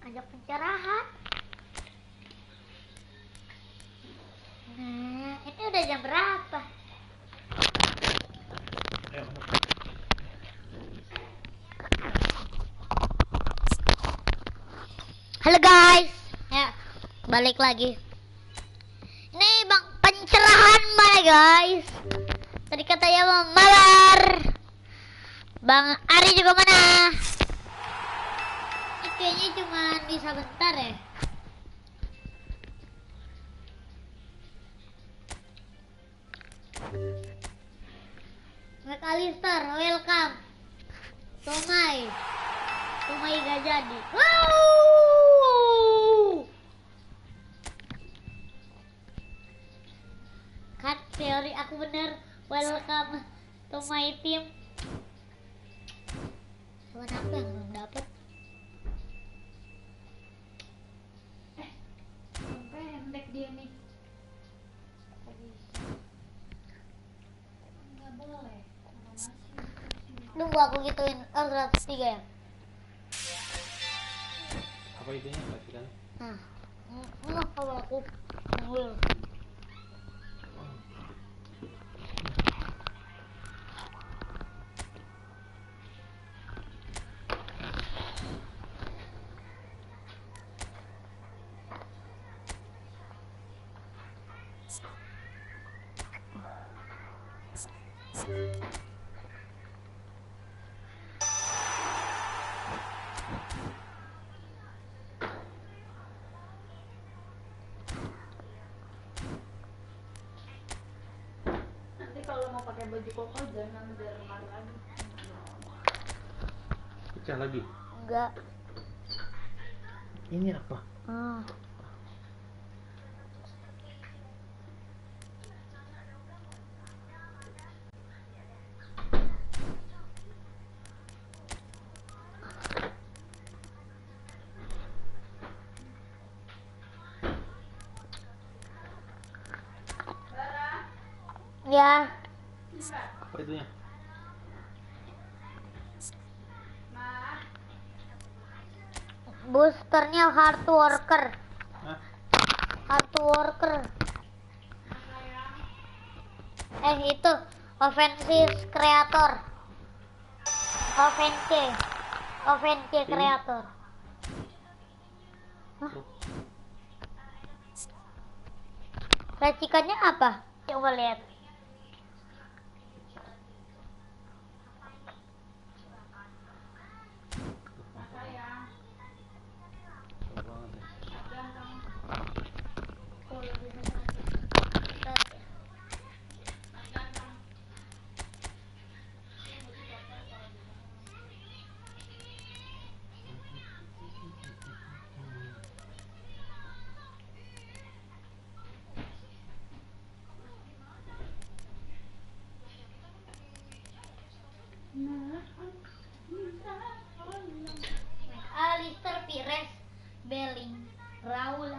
Ajak pencerahan. Nah, ini udah jam berapa? Halo guys, ya balik lagi. Ini bang pencerahan mana guys? Tadi katanya mau mabar. Bang Ari juga mana? Ini kayaknya cuma bisa bentar ya. McAllister, welcome. Tomai gak jadi. Wow. Kan teori aku bener. Welcome to my team. Cuman aku yang belum dapet. Pendek dia nih. Nggak boleh. Nunggu aku gituin. 103 ya. Apa itunya racikan? Nah, kalau aku nunggu. Nanti kalau mau pakai baju koko jangan berlemar lagi. Pecah lagi? Enggak. Ini apa? Ya. Apa itunya? Boosternya hard worker. Hah? Hard worker. Itu offensive creator. Offensive creator. Hah? Racikannya apa? Coba lihat. Alistair Pires, Belling, Raul.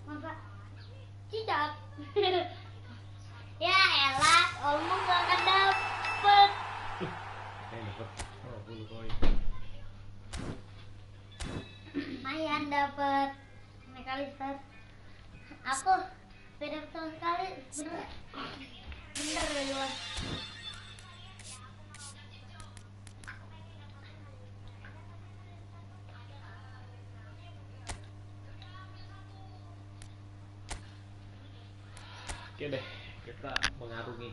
Masa cicak. Ya elah, omong gak akan dapet. Dapat 20 koin. Lumayan dapet McAllister. Aku beda tahun sekali bener dua. Oke deh, kita mengarungi.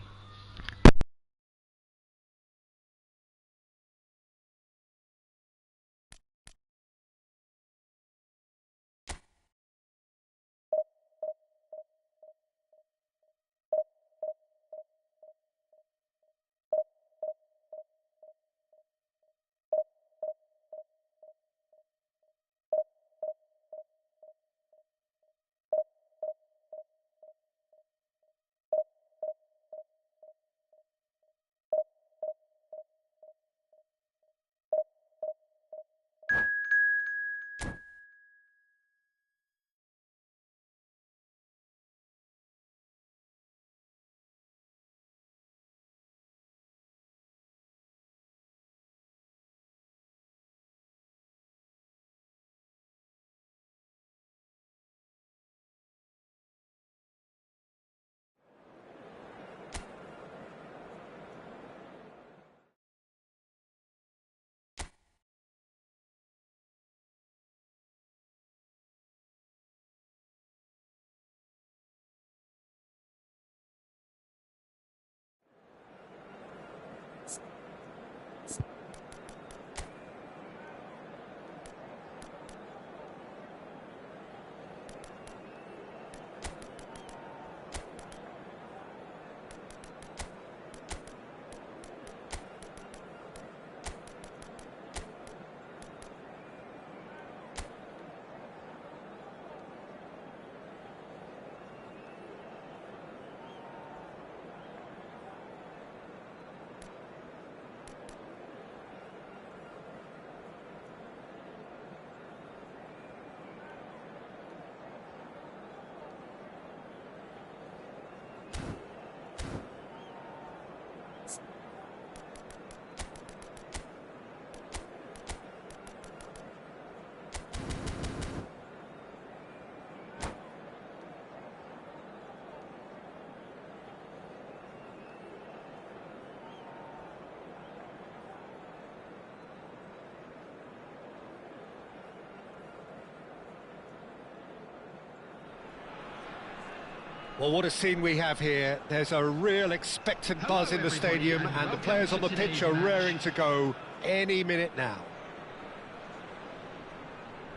Well, what a scene we have here. There's a real expectant buzz in the stadium, and the players on the pitch are raring to go any minute now.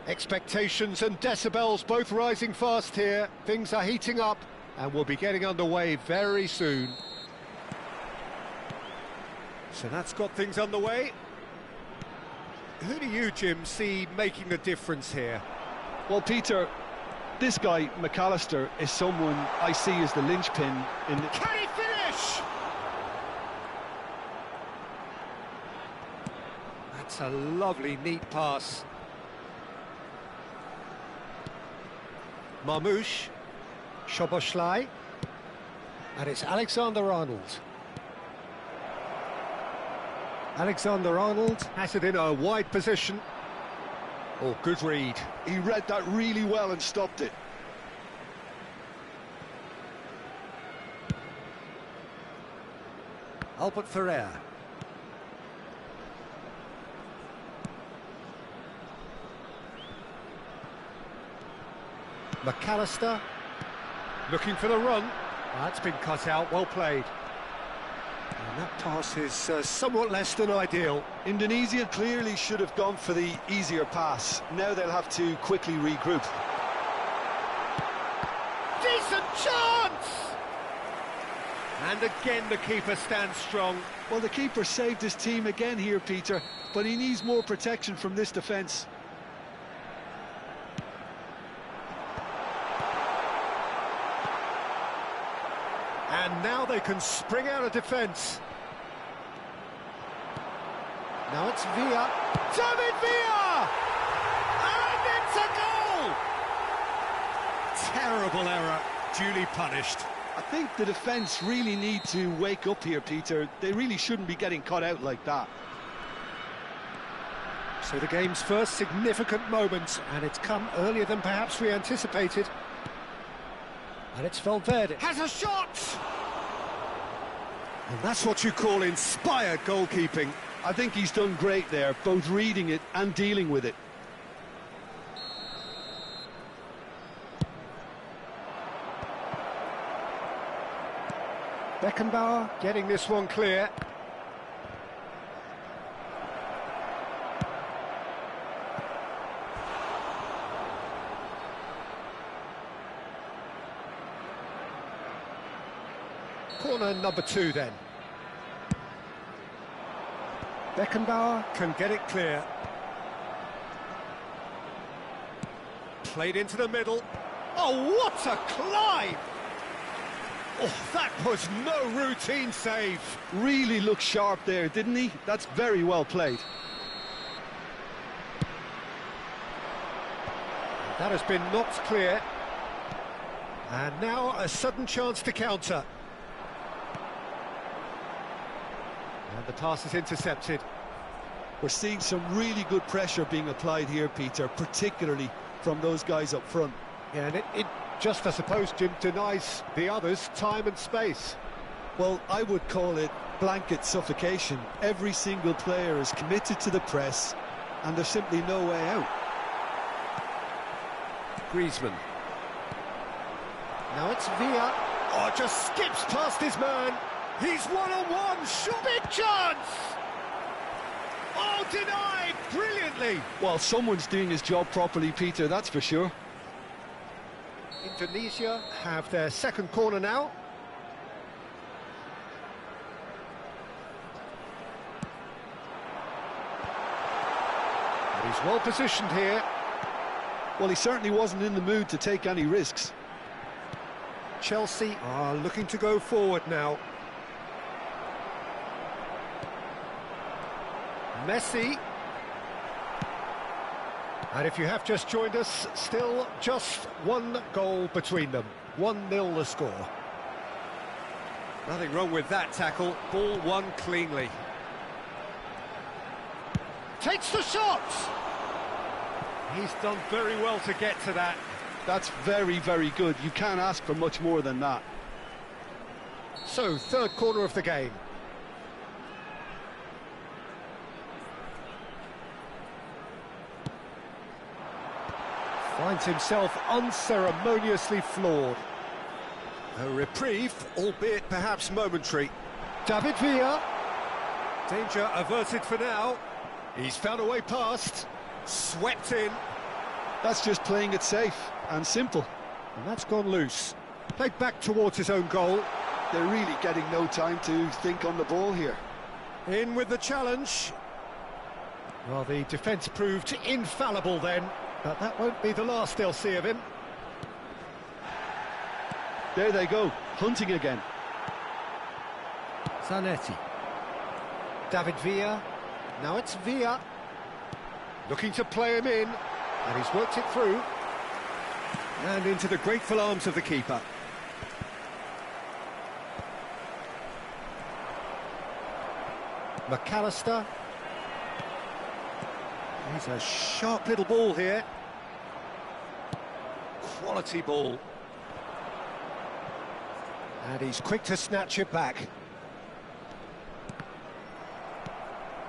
Expectations and decibels both rising fast here. Things are heating up, and we'll be getting underway very soon. So that's got things underway. Who do you, Jim, see making the difference here? Well, Peter, this guy, McAllister, is someone I see as the linchpin in the... Can he finish? That's a lovely, neat pass. Marmoush, Szoboszlai, and it's Alexander-Arnold. Alexander-Arnold has it in a wide position. Oh, good read. He read that really well and stopped it. Albert Ferrer. McAllister looking for the run. That's been cut out, well played. And that pass is somewhat less than ideal. Indonesia clearly should have gone for the easier pass. Now they'll have to quickly regroup. Decent chance! And again the keeper stands strong. Well, the keeper saved his team again here, Peter, but he needs more protection from this defence. And now they can spring out of defence. Now it's Villa. David Villa! And it's a goal! Terrible error, duly punished. I think the defence really need to wake up here, Peter. They really shouldn't be getting caught out like that. So the game's first significant moment, and it's come earlier than perhaps we anticipated. And it's Valverde. Has a shot! And that's what you call inspired goalkeeping. I think he's done great there, both reading it and dealing with it. Beckenbauer getting this one clear. Corner number 2 then. Beckenbauer can get it clear. Played into the middle. Oh, what a climb! Oh, that was no routine save. Really looked sharp there, didn't he? That's very well played. That has been knocked clear. And now a sudden chance to counter. And the pass is intercepted. We're seeing some really good pressure being applied here, Peter, particularly from those guys up front. Yeah, and it just, I suppose, Jim, denies the others time and space. Well, I would call it blanket suffocation. Every single player is committed to the press, and there's simply no way out. Griezmann. Now it's Villa. Oh, just skips past his man. He's one-on-one. Shot. Big chance! Oh, denied brilliantly. Well, someone's doing his job properly, Peter, that's for sure. Indonesia have their second corner now. He's well positioned here. Well, he certainly wasn't in the mood to take any risks. Chelsea are looking to go forward now. Messi. And if you have just joined us, still just one goal between them. 1-0 the score. Nothing wrong with that tackle. Ball won cleanly. Takes the shot! He's done very well to get to that. That's very, very good. You can't ask for much more than that. So, third corner of the game. Finds himself unceremoniously floored. A reprieve, albeit perhaps momentary. David Villa. Danger averted for now. He's found a way past. Swept in. That's just playing it safe and simple. And that's gone loose. Played back towards his own goal. They're really getting no time to think on the ball here. In with the challenge. Well, the defence proved infallible then, but that won't be the last they'll see of him. There they go, hunting again. Zanetti. David Villa. Now it's Villa. Looking to play him in, and he's worked it through. And into the grateful arms of the keeper. McAllister. He's a sharp little ball here. Quality ball. And he's quick to snatch it back.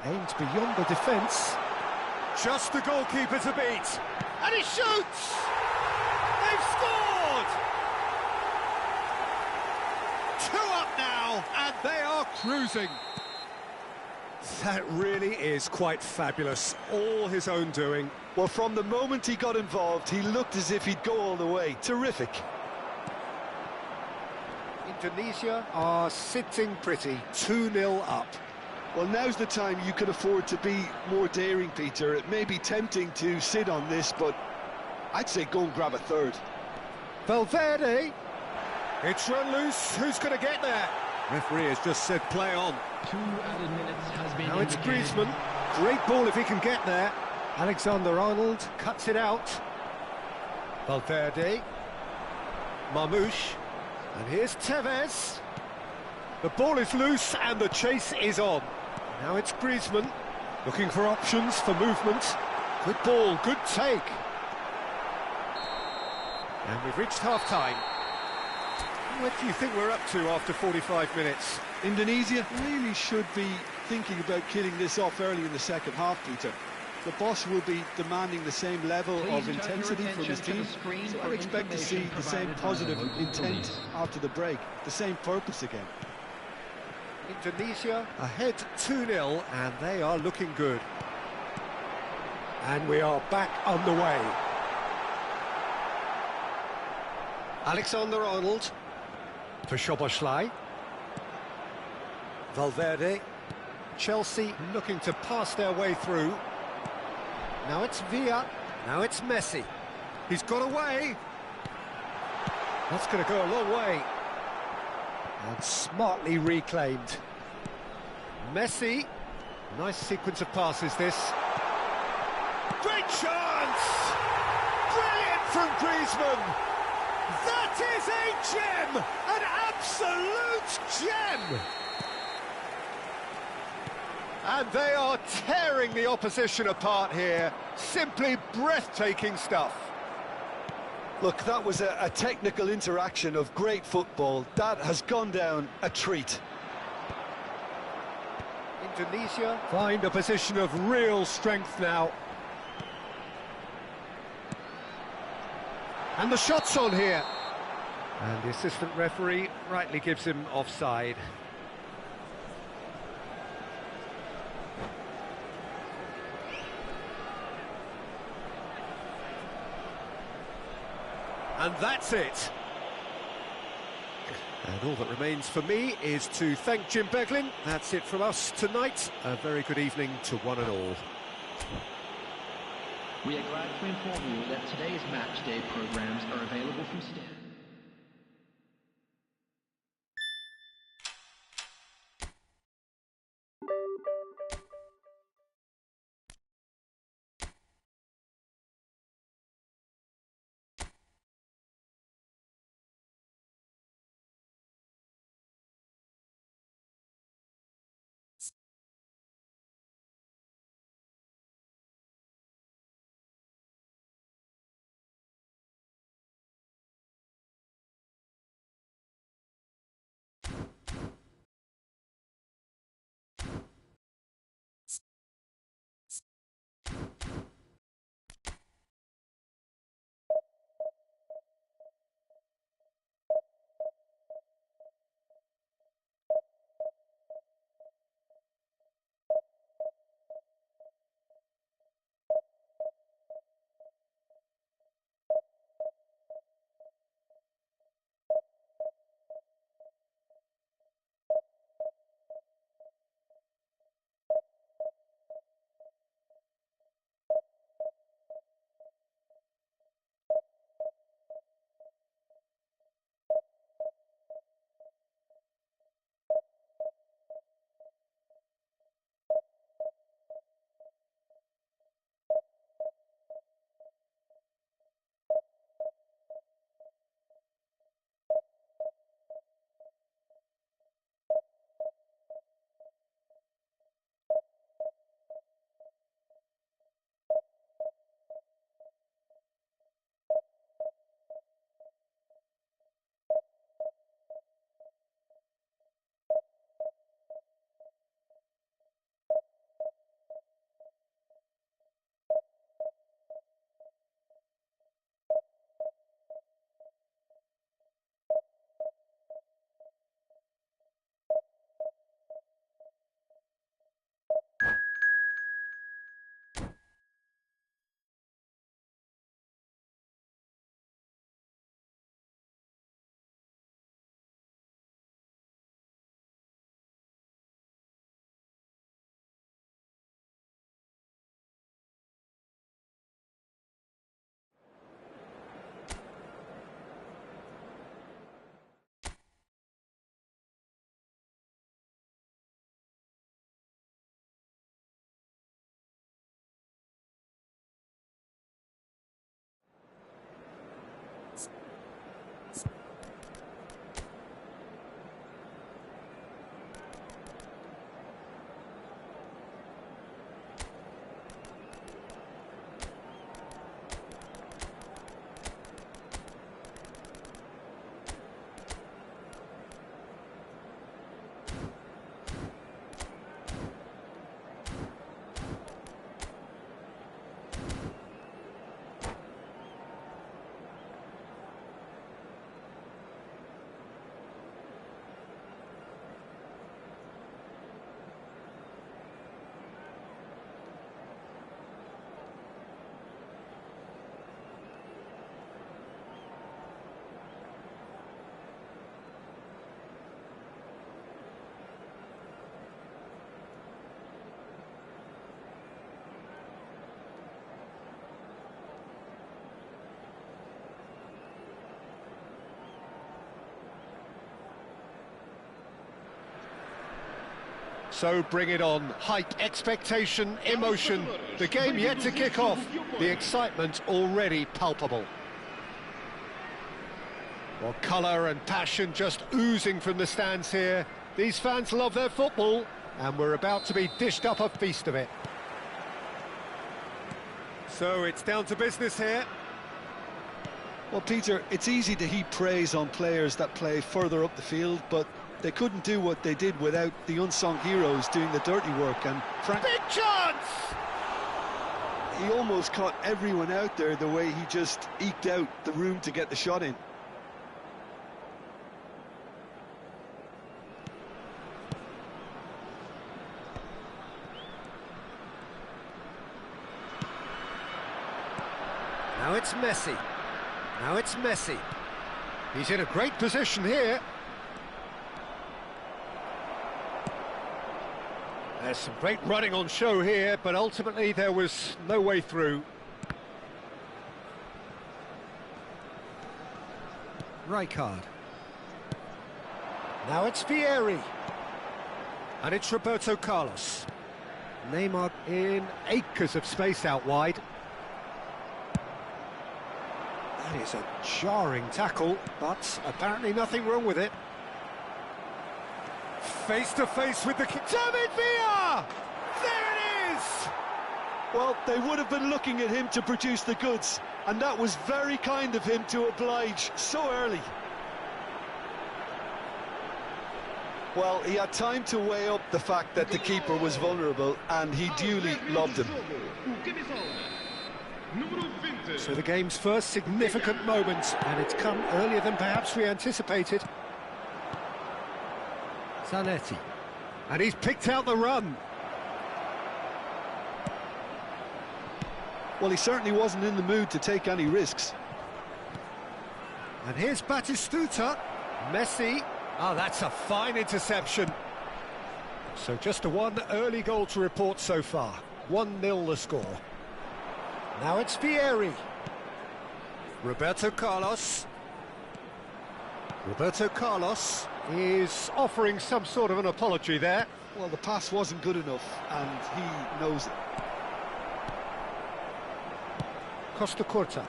Aimed beyond the defence. Just the goalkeeper to beat. And he shoots! They've scored! 2 up now, and they are cruising. That really is quite fabulous. All his own doing. Well, from the moment he got involved, he looked as if he'd go all the way. Terrific. Indonesia are sitting pretty, 2-0 up. Well, now's the time you can afford to be more daring, Peter. It may be tempting to sit on this, but I'd say go and grab a third. Valverde. It's run loose. Who's going to get there? Referee has just said play on. 2 added minutes has been Now it's indicated. Griezmann. Great ball if he can get there. Alexander-Arnold cuts it out. Valverde. Marmouche. And here's Tevez. The ball is loose and the chase is on. Now it's Griezmann. Looking for options for movement. Good ball, good take. And we've reached half-time. What do you think we're up to after 45 minutes? Indonesia really should be thinking about killing this off early in the second half, Peter. The boss will be demanding the same level of intensity from his team, so I'd expect to see the same positive intent after the break, the same purpose again. Indonesia ahead 2-0, and they are looking good. And we are back on the way. Alexander-Arnold for Szoboszlai. Valverde. Chelsea looking to pass their way through. Now it's Villa. Now it's Messi. He's got away. That's going to go a long way. And smartly reclaimed. Messi. Nice sequence of passes, this. Great chance! Brilliant from Griezmann! That is a gem! An absolute gem! And they are tearing the opposition apart here. Simply breathtaking stuff. Look, that was a technical interaction of great football. That has gone down a treat. Indonesia find a position of real strength now. And the shot's on here. And the assistant referee rightly gives him offside. And that's it. And all that remains for me is to thank Jim Beglin. That's it from us tonight. A very good evening to one and all. We are glad to inform you that today's match day programs are available from Stan. So bring it on. Hype, expectation, emotion. The game yet to kick off. The excitement already palpable. Well, colour and passion just oozing from the stands here. These fans love their football, and we're about to be dished up a feast of it. So it's down to business here. Well, Peter, it's easy to heap praise on players that play further up the field, but they couldn't do what they did without the unsung heroes doing the dirty work. And Big chance! he almost caught everyone out there the way he just eked out the room to get the shot in. Now it's Messi. Now it's Messi. He's in a great position here. There's some great running on show here, but ultimately there was no way through. Rijkaard. Now it's Vieri. And it's Roberto Carlos. Neymar in acres of space out wide. That is a jarring tackle, but apparently nothing wrong with it. Face to face with the David Villa! There it is! Well, they would have been looking at him to produce the goods, and that was very kind of him to oblige so early. Well, he had time to weigh up the fact that the keeper was vulnerable, and he duly lobbed him. So the game's first significant moment, and it's come earlier than perhaps we anticipated. Zanetti. And he's picked out the run. Well, he certainly wasn't in the mood to take any risks. And here's Batistuta. Messi. Oh, that's a fine interception. So just a one early goal to report so far. 1-0 the score. Now it's Vieri. Roberto Carlos. Roberto Carlos is offering some sort of an apology there. Well, the pass wasn't good enough, and he knows it. Costa Curta.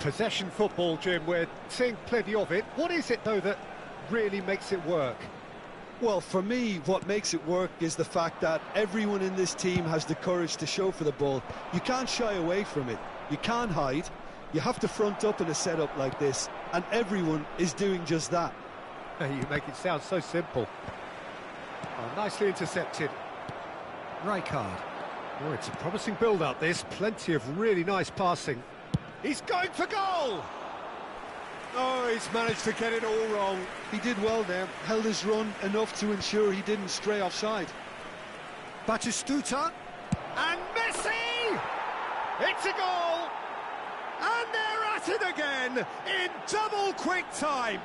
Possession football, Jim, we're seeing plenty of it. What is it, though, that really makes it work? Well, for me, what makes it work is the fact that everyone in this team has the courage to show for the ball. You can't shy away from it. You can't hide. You have to front up in a setup like this, and everyone is doing just that. You make it sound so simple. Oh, nicely intercepted. Rijkaard. Oh, it's a promising build-up, this. Plenty of really nice passing. He's going for goal! Oh, he's managed to get it all wrong. He did well there, held his run enough to ensure he didn't stray offside. Batistuta. And Messi! It's a goal! And they're at it again in double quick time.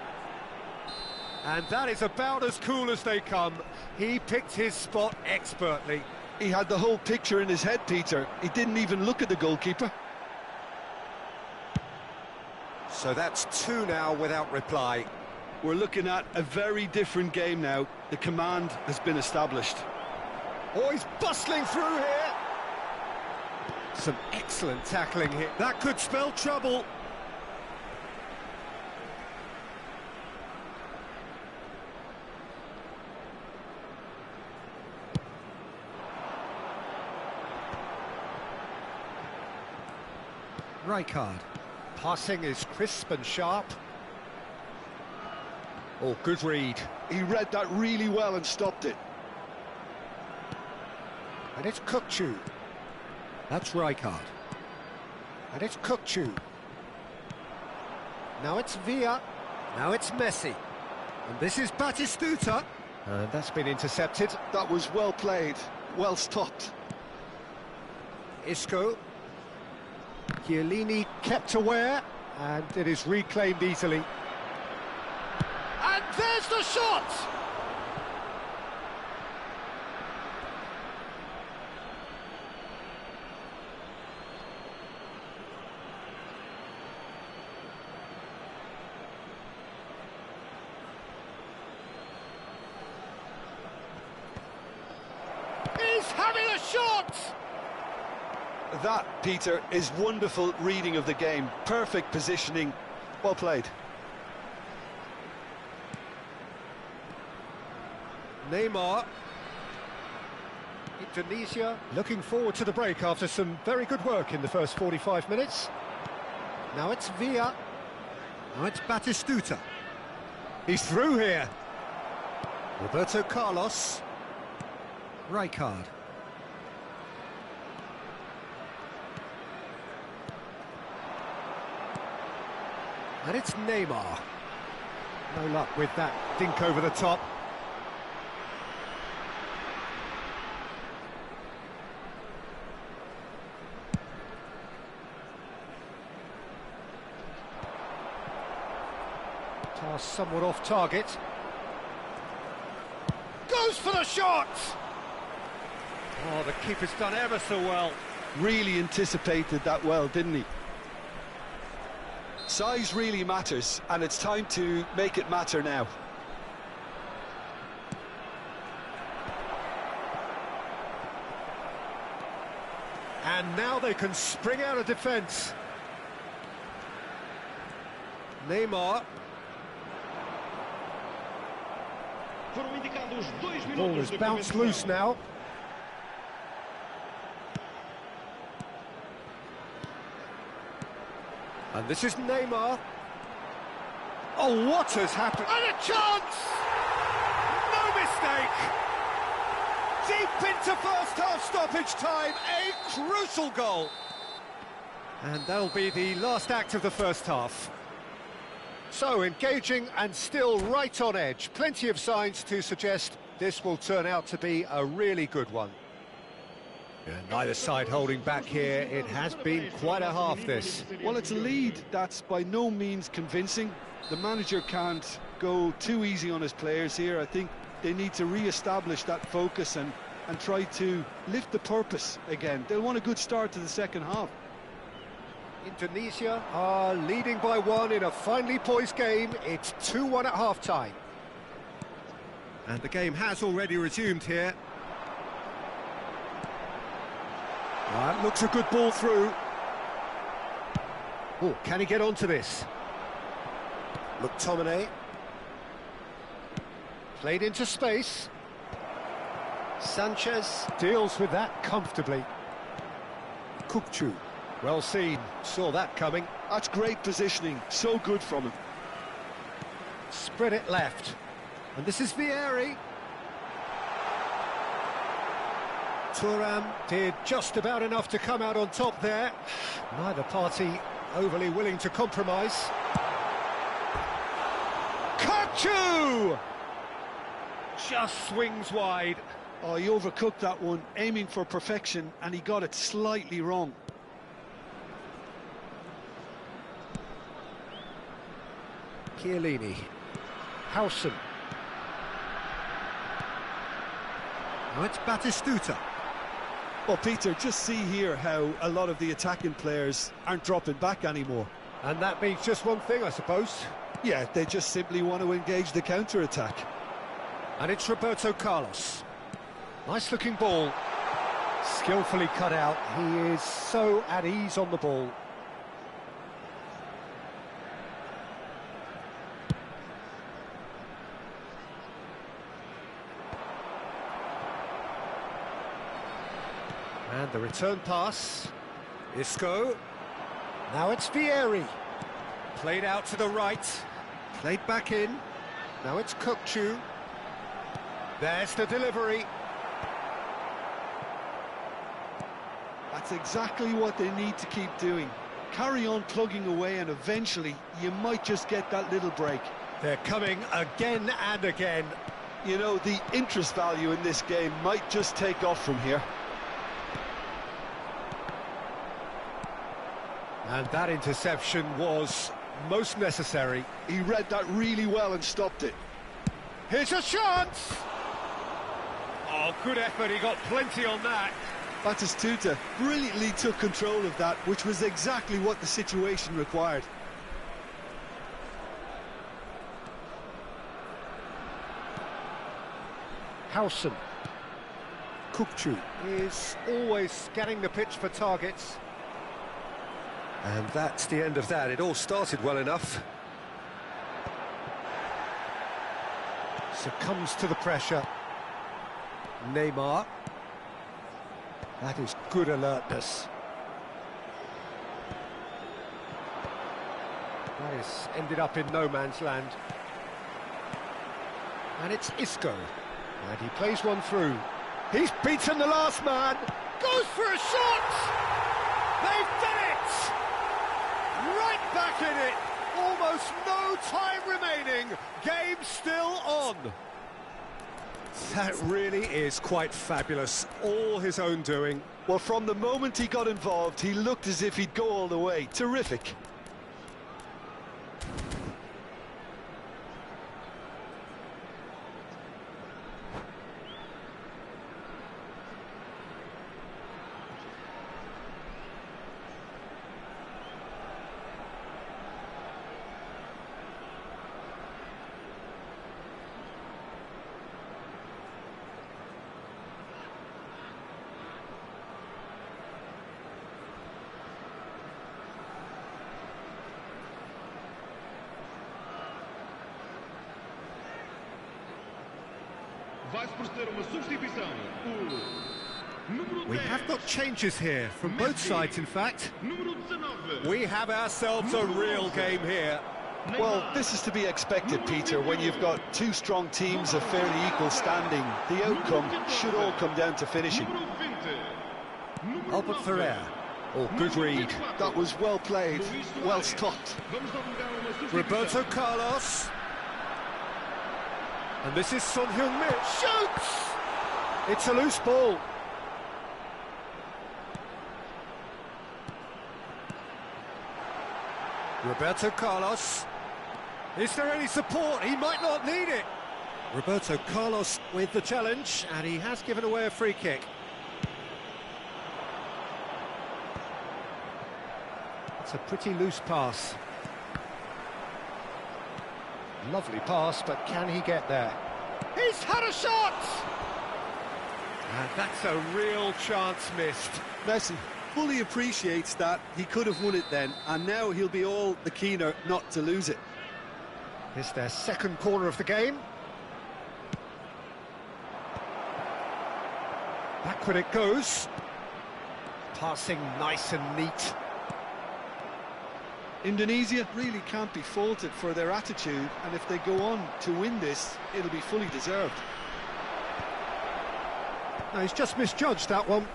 And that is about as cool as they come. He picked his spot expertly. He had the whole picture in his head, Peter. He didn't even look at the goalkeeper. So that's 2 now without reply. We're looking at a very different game now. The command has been established. Oh, he's bustling through here. Some excellent tackling here. That could spell trouble. Rijkaard. Passing is crisp and sharp. Oh, good read. He read that really well and stopped it. And it's Kukçu. That's Rijkaard. And it's Kukçu. Now it's Villa. Now it's Messi. And this is Batistuta. And that's been intercepted. That was well played, well stopped. Isco. Chiellini kept aware, and it is reclaimed easily. And there's the shot! shot! That, Peter, is wonderful reading of the game. Perfect positioning. Well played. Neymar. Indonesia looking forward to the break after some very good work in the first 45 minutes. Now it's Villa. Now it's Batistuta. He's through here. Roberto Carlos. Rijkaard. And it's Neymar. No luck with that dink over the top. Pass somewhat off target. Goes for the shot! Oh, the keeper's done ever so well. Really anticipated that well, didn't he? Size really matters, and it's time to make it matter now. And now they can spring out of defence. Neymar. Ball has bounced loose now. And this is Neymar. Oh, what has happened? And a chance! No mistake! Deep into first half stoppage time, a crucial goal. And that'll be the last act of the first half. So, engaging and still right on edge. Plenty of signs to suggest this will turn out to be a really good one. And neither side holding back here. It has been quite a half, this. Well, it's a lead that's by no means convincing. The manager can't go too easy on his players here. I think they need to re-establish that focus and try to lift the purpose again. They'll want a good start to the second half. Indonesia are leading by 1 in a finely poised game. It's 2-1 at half-time. And the game has already resumed here. That looks a good ball through. Oh, can he get onto this? McTominay. Played into space. Sanchez deals with that comfortably. Kukçu. Well seen, saw that coming. That's great positioning, so good from him. Spread it left. And this is Vieri. Thuram did just about enough to come out on top there. Neither party overly willing to compromise. Kukçu! Just swings wide. Oh, he overcooked that one, aiming for perfection, and he got it slightly wrong. Chiellini. Howson. Now it's Batistuta. Well, Peter, just see here how a lot of the attacking players aren't dropping back anymore. And that means just one thing, I suppose. Yeah, they just simply want to engage the counter-attack. And it's Roberto Carlos. Nice looking ball. Skillfully cut out. He is so at ease on the ball. And the return pass. Isco. Now it's Vieri. Played out to the right. Played back in. Now it's Kukçu. There's the delivery. That's exactly what they need to keep doing. Carry on plugging away, and eventually you might just get that little break. They're coming again and again. You know, the interest value in this game might just take off from here. And that interception was most necessary. He read that really well and stopped it. Here's a chance! Oh, good effort, he got plenty on that. Batistuta brilliantly took control of that, which was exactly what the situation required. Howson. Kukcu is always scanning the pitch for targets. And that's the end of that. It all started well enough. Succumbs to the pressure. Neymar. That is good alertness. That has ended up in no man's land. And it's Isco. And he plays one through. He's beaten the last man. Goes for a shot! They've done it! Right back in it. Almost no time remaining. Game still on. That really is quite fabulous. All his own doing. Well, from the moment he got involved, he looked as if he'd go all the way. Terrific. We have got changes here, from both sides in fact. We have ourselves a real game here. Well, this is to be expected, Peter, when you've got two strong teams of fairly equal standing. The outcome should all come down to finishing. Albert Ferrer. Oh, good read. That was well played, well stopped. Roberto Carlos. And this is Son Heung-min. Shoots! It's a loose ball. Roberto Carlos. Is there any support? He might not need it. Roberto Carlos with the challenge, and he has given away a free kick. It's a pretty loose pass. Lovely pass, but can he get there? He's had a shot! And that's a real chance missed. Messi fully appreciates that he could have won it then, and now he'll be all the keener not to lose it. It's their second corner of the game. Backward it goes. Passing nice and neat. Indonesia really can't be faulted for their attitude, and if they go on to win this, it'll be fully deserved. No, he's just misjudged that one.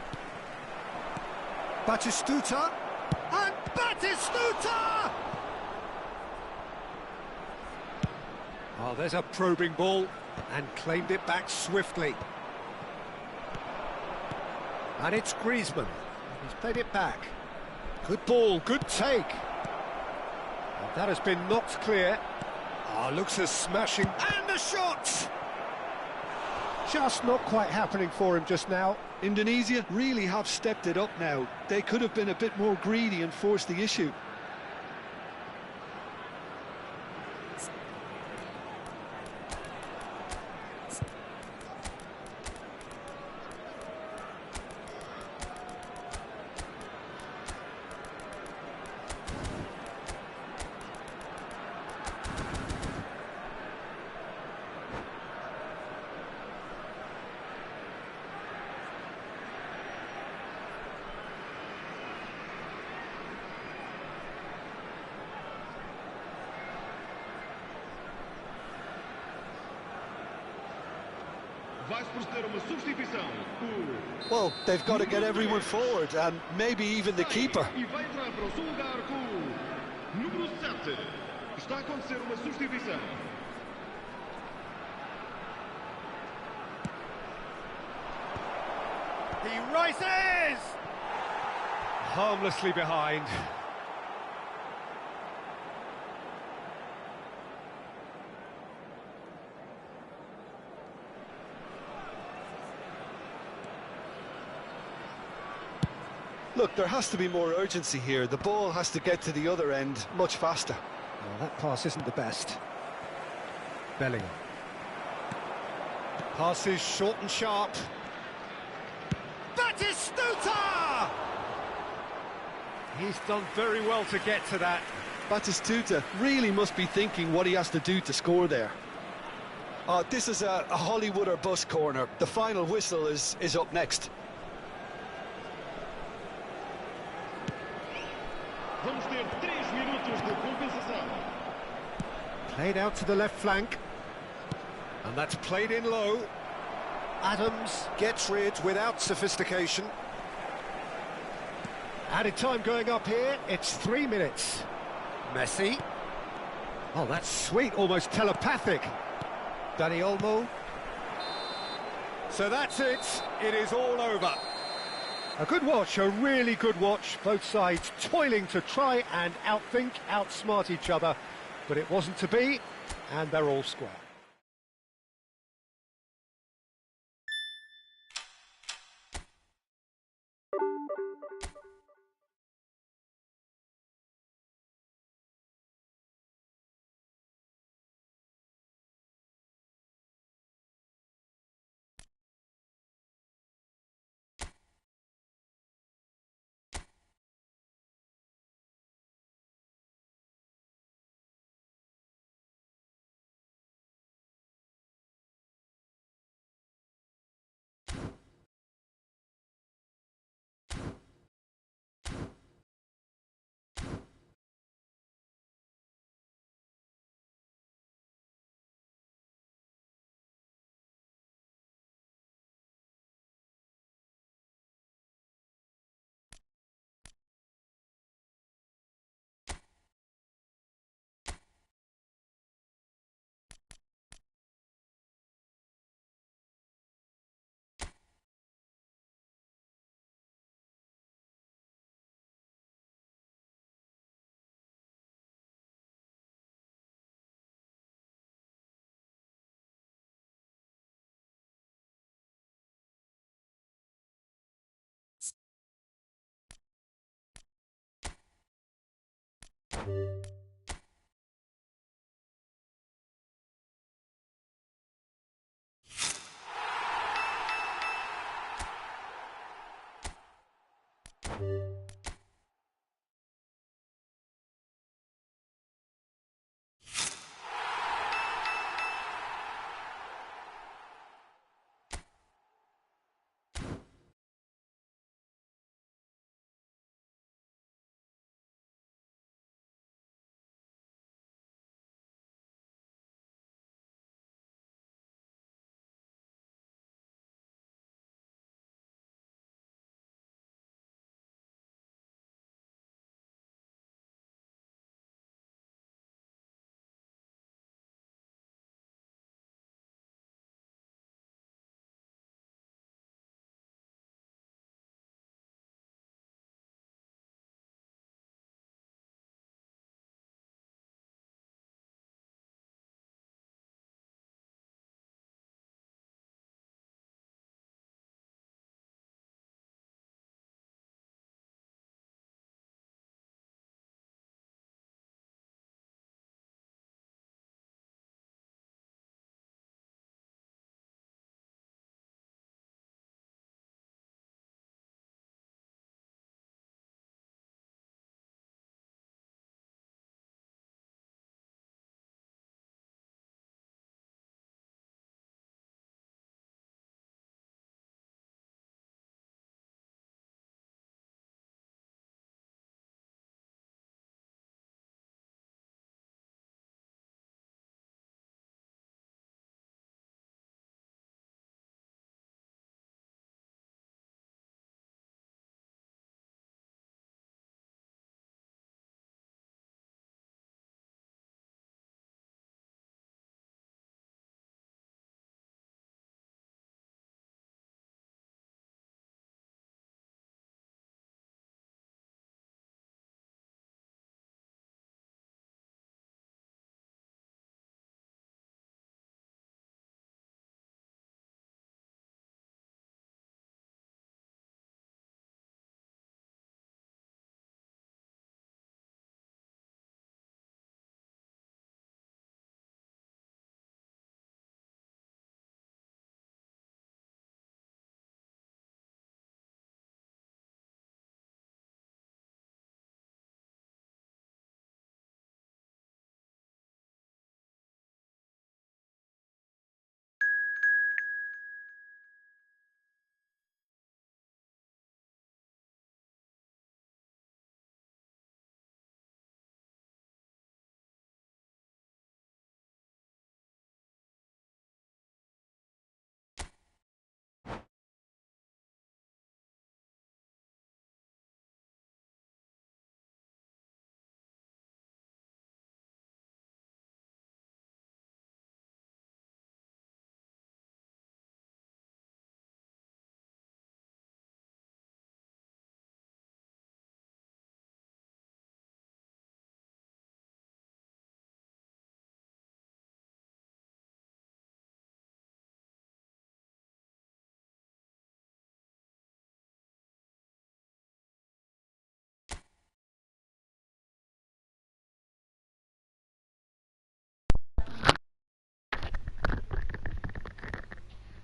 Batistuta, and Batistuta! Oh, there's a probing ball, and claimed it back swiftly. And it's Griezmann. He's played it back. Good ball, good take. And that has been knocked clear. Oh, looks as smashing. And the shot! Just not quite happening for him just now. Indonesia really have stepped it up now. They could have been a bit more greedy and forced the issue. Well, they've got to get everyone forward, and maybe even the keeper. He rises! Harmlessly behind. Look, there has to be more urgency here. The ball has to get to the other end much faster. Well, that pass isn't the best. Bellingham. Passes short and sharp. Batistuta! He's done very well to get to that. Batistuta really must be thinking what he has to do to score there. This is a Hollywood or bust corner. The final whistle is up next. Vamos ter 3 minutos de compensação. Played out to the left flank. And that's played in low. Adams gets rid without sophistication. Added time going up here, it's 3 minutes. Messi. Oh, that's sweet, almost telepathic. Dani Olmo. So that's it, it is all over. A good watch, a really good watch. Both sides toiling to try and outthink, outsmart each other. But it wasn't to be, and they're all square.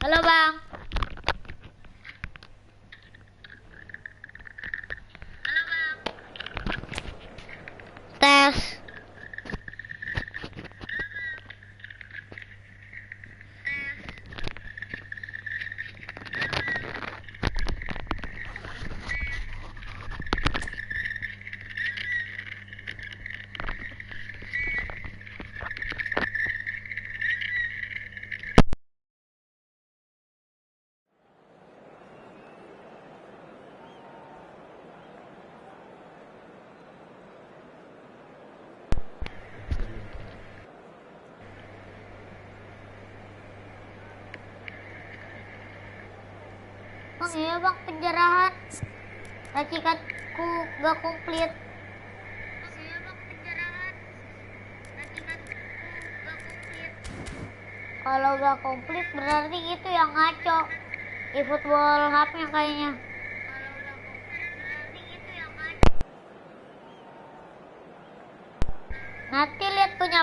Halo bang. Tes. Bang, iya bang, penjarahan racikanku gak komplit. Kalau gak komplit berarti itu yang ngaco. Efootball HP-nya kayaknya. Nanti lihat punya.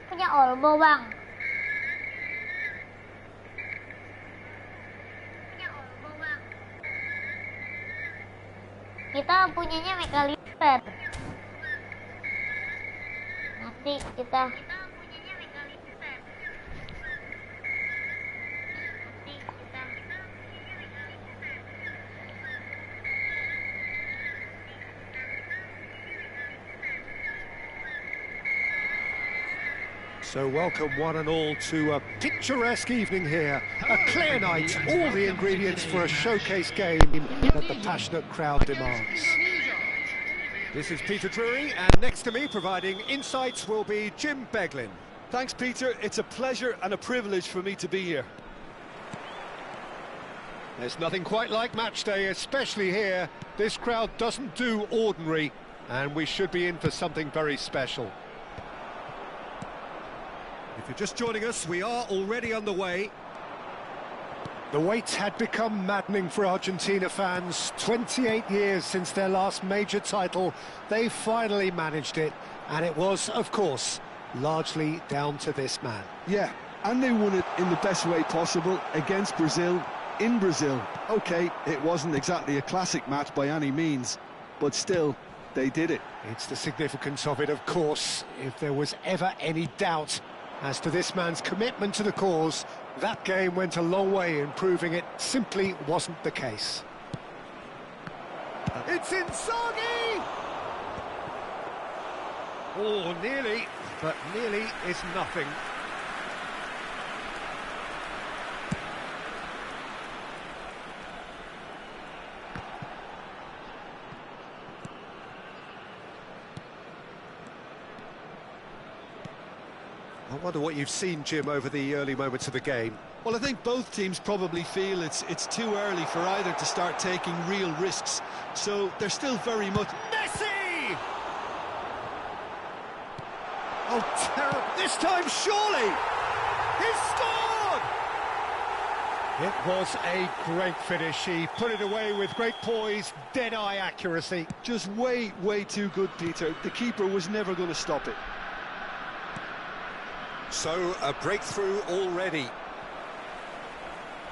Punya Olbo bang. Kita punyanya McAllister. Nanti kita. So welcome one and all to a picturesque evening here. A clear night, all the ingredients for a showcase game that the passionate crowd demands. This is Peter Drury, and next to me providing insights will be Jim Beglin. Thanks, Peter. It's a pleasure and a privilege for me to be here. There's nothing quite like match day, especially here. This crowd doesn't do ordinary, and we should be in for something very special. If you're just joining us, we are already underway. The wait had become maddening for Argentina fans. 28 years since their last major title, they finally managed it, and it was, of course, largely down to this man. Yeah, and they won it in the best way possible against Brazil, in Brazil. OK, it wasn't exactly a classic match by any means, but still, they did it. It's the significance of it, of course. If there was ever any doubt as to this man's commitment to the cause, that game went a long way in proving it simply wasn't the case. It's Inzaghi! Oh, nearly, but nearly is nothing. I wonder what you've seen, Jim, over the early moments of the game. Well, I think both teams probably feel it's too early for either to start taking real risks. So they're still very much... Messi! Oh, terrible. This time, surely! He's scored! It was a great finish. He put it away with great poise, dead-eye accuracy. Just way too good, Peter. The keeper was never going to stop it. So, a breakthrough already.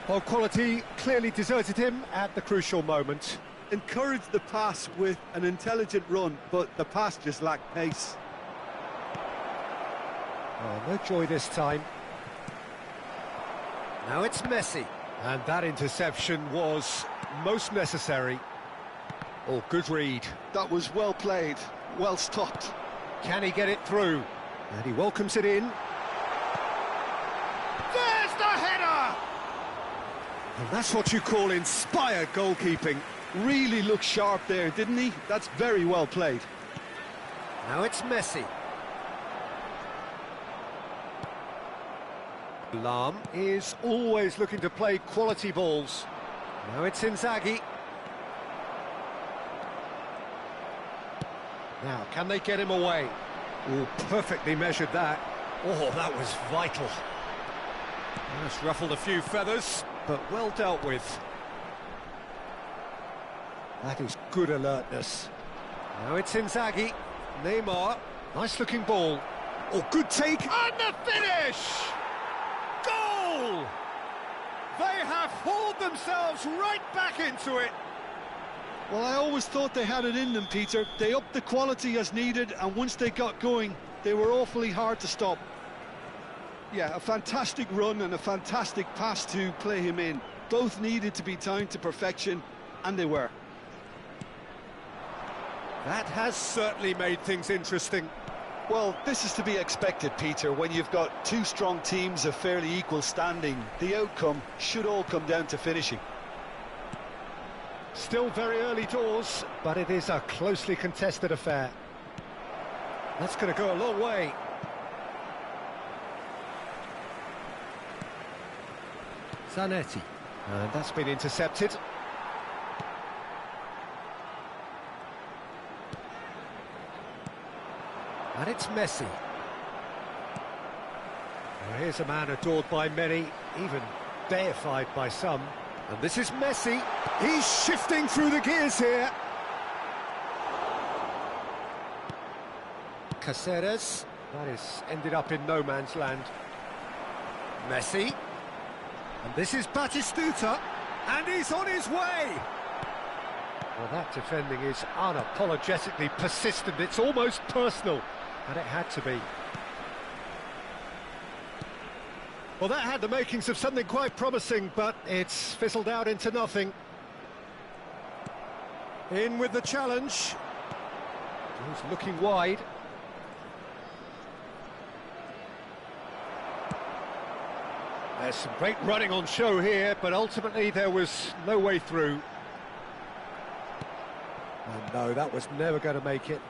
Well, quality clearly deserted him at the crucial moment. Encouraged the pass with an intelligent run, but the pass just lacked pace. Oh, no joy this time. Now it's Messi. And that interception was most necessary. Oh, good read. That was well played, well stopped. Can he get it through? And he welcomes it in. There's the header! And that's what you call inspired goalkeeping. Really looked sharp there, didn't he? That's very well played. Now it's Messi. Lam is always looking to play quality balls. Now it's Inzaghi. Now, can they get him away? Oh, perfectly measured that. Oh, that was vital. Just ruffled a few feathers, but well dealt with. That is good alertness. Now it's Inzaghi. Neymar. Nice looking ball. Oh, good take. And the finish! Goal! They have hauled themselves right back into it. Well, I always thought they had it in them, Peter. They upped the quality as needed, and once they got going, they were awfully hard to stop. Yeah, a fantastic run and a fantastic pass to play him in. Both needed to be timed to perfection, and they were. That has certainly made things interesting. Well, this is to be expected, Peter. When you've got two strong teams of fairly equal standing, the outcome should all come down to finishing. Still very early doors, but it is a closely contested affair. That's going to go a long way. Zanetti. And that's been intercepted. And it's Messi. Well, here's a man adored by many, even deified by some. And this is Messi. He's shifting through the gears here. Caceres. That is ended up in no man's land. Messi. And this is Batistuta. And he's on his way. Well, that defending is unapologetically persistent. It's almost personal. And it had to be. Well, that had the makings of something quite promising, but it's fizzled out into nothing. In with the challenge. He's looking wide. There's some great running on show here, but ultimately there was no way through. And no, that was never going to make it.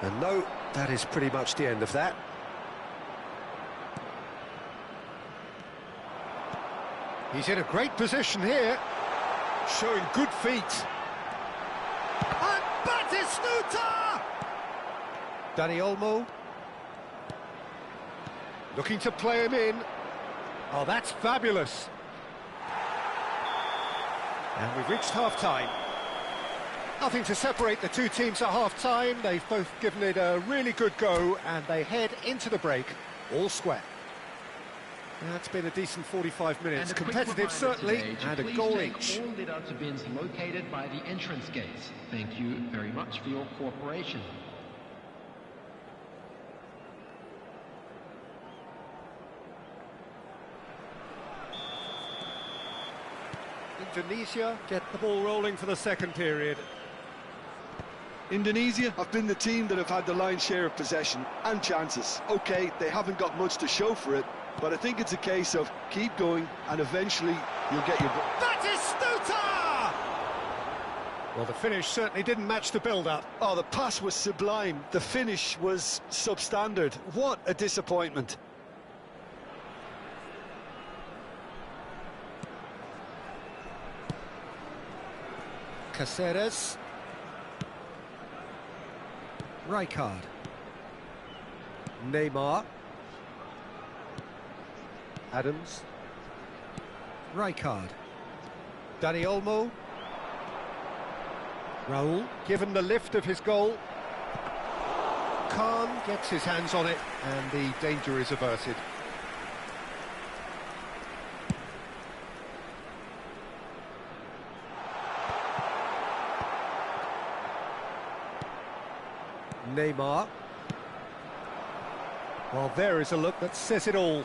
And no, that is pretty much the end of that. He's in a great position here, showing good feet. And Batistuta! Dani Olmo. Looking to play him in. Oh, that's fabulous. And we've reached half-time. Nothing to separate the two teams at half-time. They've both given it a really good go, and they head into the break all square. That's been a decent 45 minutes. Competitive, certainly, and a goal each. All lit-out bins located by the entrance gates. Thank you very much for your cooperation. Indonesia get the ball rolling for the second period. Indonesia have been the team that have had the lion's share of possession and chances. OK, they haven't got much to show for it, but I think it's a case of keep going and eventually you'll get your... Batistuta! Well, the finish certainly didn't match the build-up. Oh, the pass was sublime. The finish was substandard. What a disappointment. Caceres. Rijkaard. Neymar. Adams. Rijkaard. Dani Olmo. Raul, given the lift of his goal. Khan gets his hands on it, and the danger is averted. Neymar. Well, there is a look that says it all.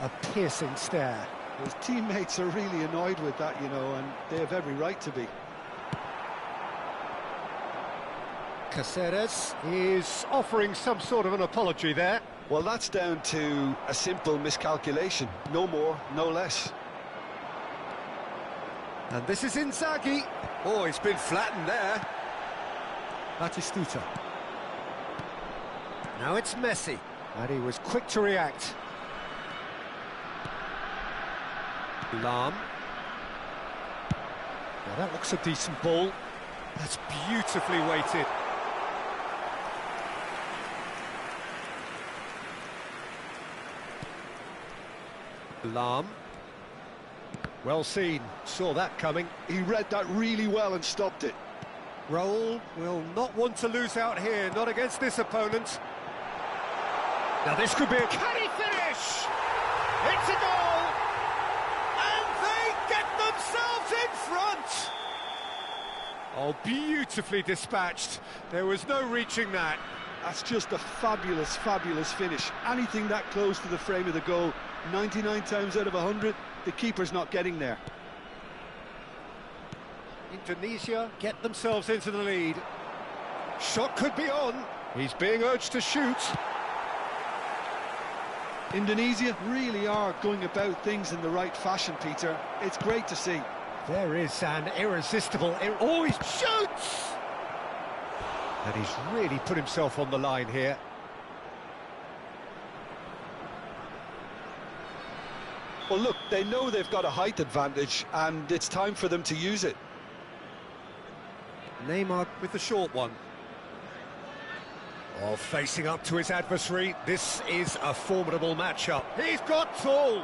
A piercing stare. His teammates are really annoyed with that, you know, and they have every right to be. Caceres is offering some sort of an apology there. Well, that's down to a simple miscalculation. No more, no less. And this is Inzaghi. Oh, he's been flattened there. Batistuta. Now it's Messi, and he was quick to react. Lam. Now that looks a decent ball. That's beautifully weighted. Lahm. Well seen, saw that coming. He read that really well and stopped it. Raul will not want to lose out here, not against this opponent. Now this could be a... Can he finish? It's a goal! And they get themselves in front! Oh, beautifully dispatched. There was no reaching that. That's just a fabulous, fabulous finish. Anything that close to the frame of the goal, 99 times out of 100, the keeper's not getting there. Indonesia get themselves into the lead. Shot could be on. He's being urged to shoot. Indonesia really are going about things in the right fashion, Peter. It's great to see. There is an irresistible... Oh, he shoots! And he's really put himself on the line here. Well, look, they know they've got a height advantage, and it's time for them to use it. Neymar with the short one. Oh, facing up to his adversary. This is a formidable matchup. He's got tall.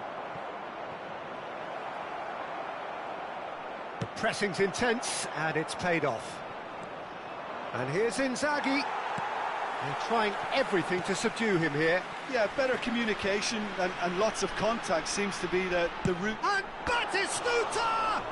The pressing's intense, and it's paid off. And here's Inzaghi. They're trying everything to subdue him here. Yeah, better communication and lots of contact seems to be the route. And Batistuta!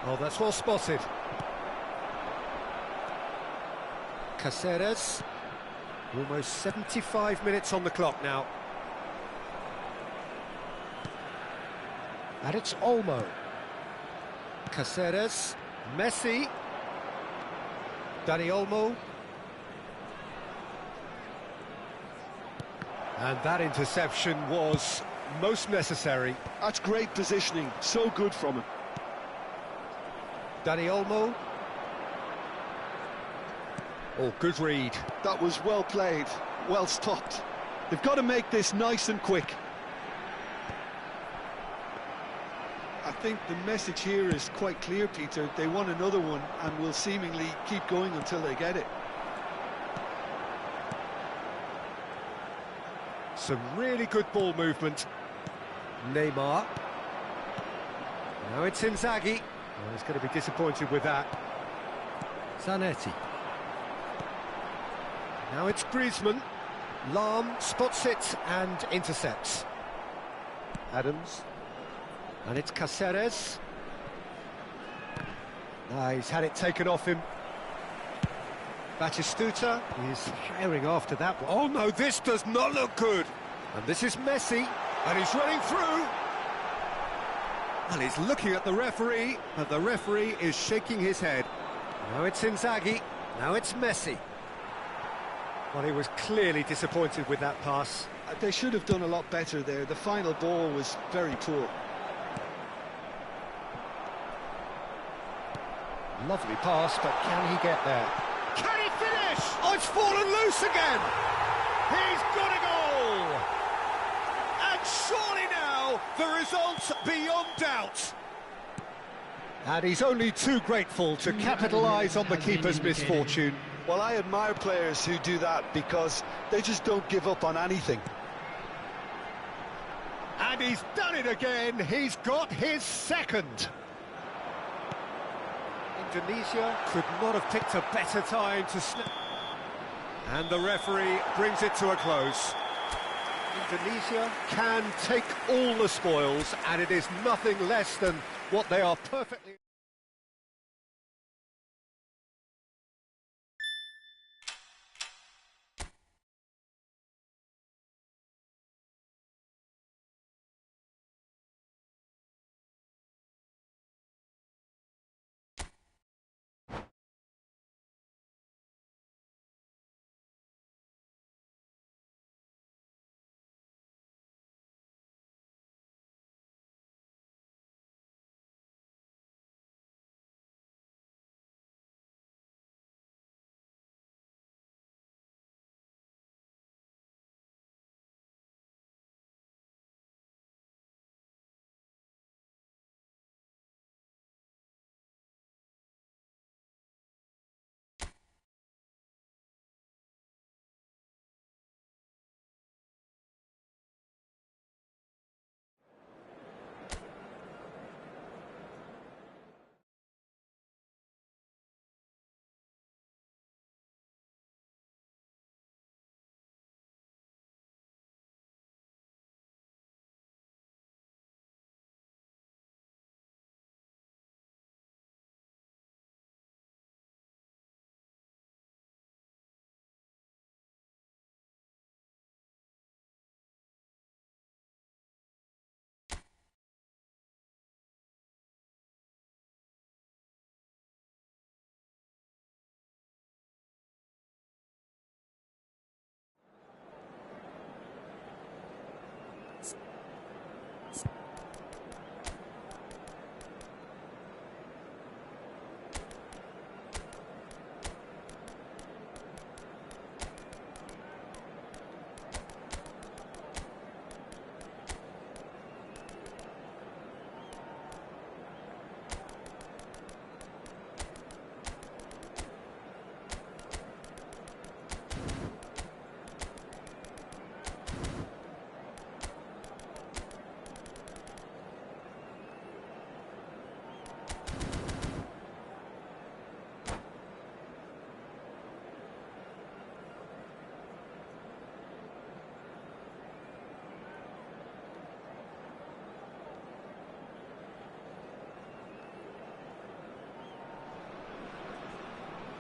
Oh, that's well spotted. Caceres. Almost 75 minutes on the clock now. And it's Olmo. Caceres. Messi. Dani Olmo. And that interception was most necessary. That's great positioning, so good from him. Dani Olmo. Oh, good read. That was well played, well stopped. They've got to make this nice and quick. I think the message here is quite clear, Peter. They want another one and will seemingly keep going until they get it. Some really good ball movement. Neymar. Now it's Inzaghi. Oh, he's going to be disappointed with that. Zanetti. Now it's Griezmann. Lahm spots it and intercepts. Adams. And it's Caceres. He's had it taken off him. Batistuta is firing after that. Oh no, this does not look good. And this is Messi, and he's running through. And he's looking at the referee, but the referee is shaking his head. Now it's Inzaghi, now it's Messi. Well, he was clearly disappointed with that pass. They should have done a lot better there. The final ball was very poor. Lovely pass, but can he get there? Can he finish? Oh, it's fallen loose again! He's got a goal! And surely now, the result's beyond doubt. And he's only too grateful to capitalise on the keeper's misfortune. Well, I admire players who do that because they just don't give up on anything. And he's done it again. He's got his second. Indonesia could not have picked a better time to snap. And the referee brings it to a close. Indonesia can take all the spoils, and it is nothing less than what they are perfectly...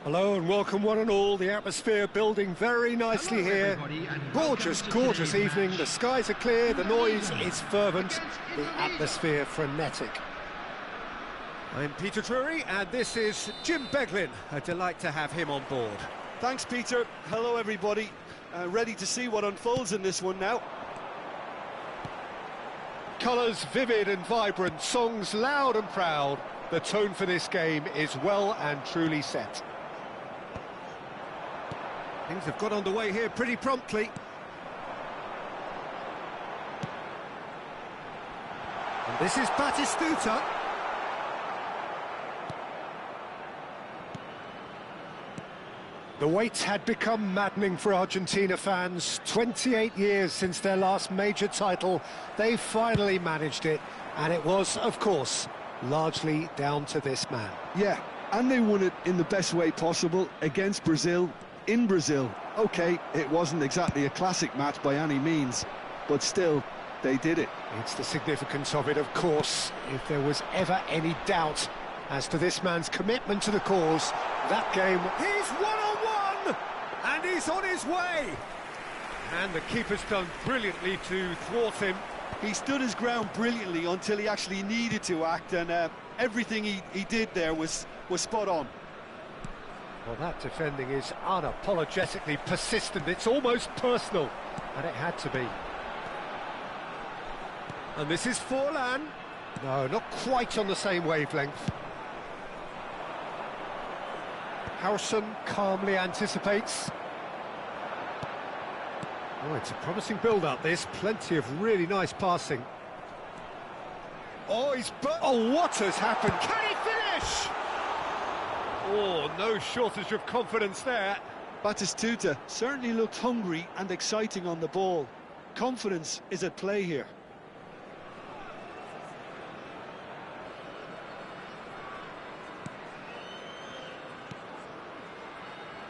Hello and welcome one and all. The atmosphere building very nicely here. Gorgeous, gorgeous evening. The skies are clear, the noise is fervent, the atmosphere frenetic. I'm Peter Drury and this is Jim Beglin. A delight to have him on board. Thanks, Peter. Hello, everybody. Ready to see what unfolds in this one now. Colours vivid and vibrant, songs loud and proud. The tone for this game is well and truly set. Things have got underway here pretty promptly. And this is Batistuta. The wait had become maddening for Argentina fans. 28 years since their last major title. They finally managed it, and it was, of course, largely down to this man. Yeah, and they won it in the best way possible against Brazil, in Brazil. OK, it wasn't exactly a classic match by any means, but still, they did it. It's the significance of it, of course. If there was ever any doubt as to this man's commitment to the cause, that game... He's one-on-one! And he's on his way! And the keeper's done brilliantly to thwart him. He stood his ground brilliantly until he actually needed to act, and everything he did there was spot on. Well, that defending is unapologetically persistent. It's almost personal, and it had to be. And this is Forlan. No, not quite on the same wavelength. Harrison calmly anticipates. Oh, it's a promising build-up, this. Plenty of really nice passing. Oh, oh, what has happened? Can he finish? Oh, no shortage of confidence there. Batistuta certainly looked hungry and exciting on the ball. Confidence is at play here.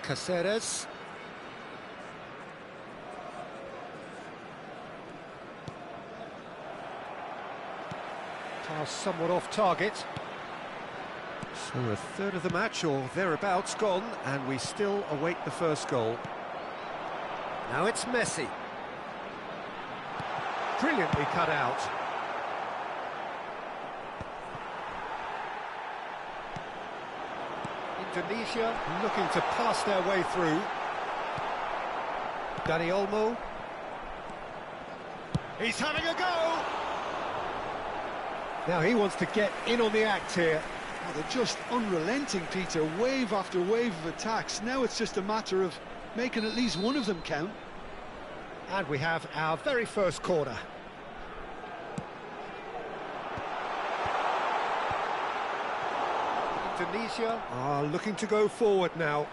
Caceres. Pass somewhat off target. So a third of the match or thereabouts gone, and we still await the first goal. Now it's Messi. Brilliantly cut out. Indonesia looking to pass their way through. Dani Olmo. He's having a go! Now he wants to get in on the act here. Oh, they're just unrelenting, Peter. Wave after wave of attacks. Now it's just a matter of making at least one of them count. And we have our very first corner. Indonesia are looking to go forward now.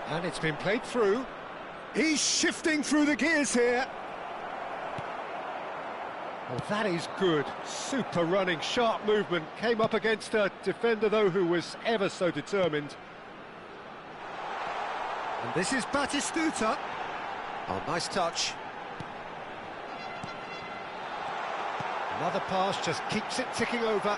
And it's been played through. He's shifting through the gears here. Well, that is good. Super running, sharp movement. Came up against a defender, though, who was ever so determined. And this is Batistuta. Oh, nice touch. Another pass just keeps it ticking over.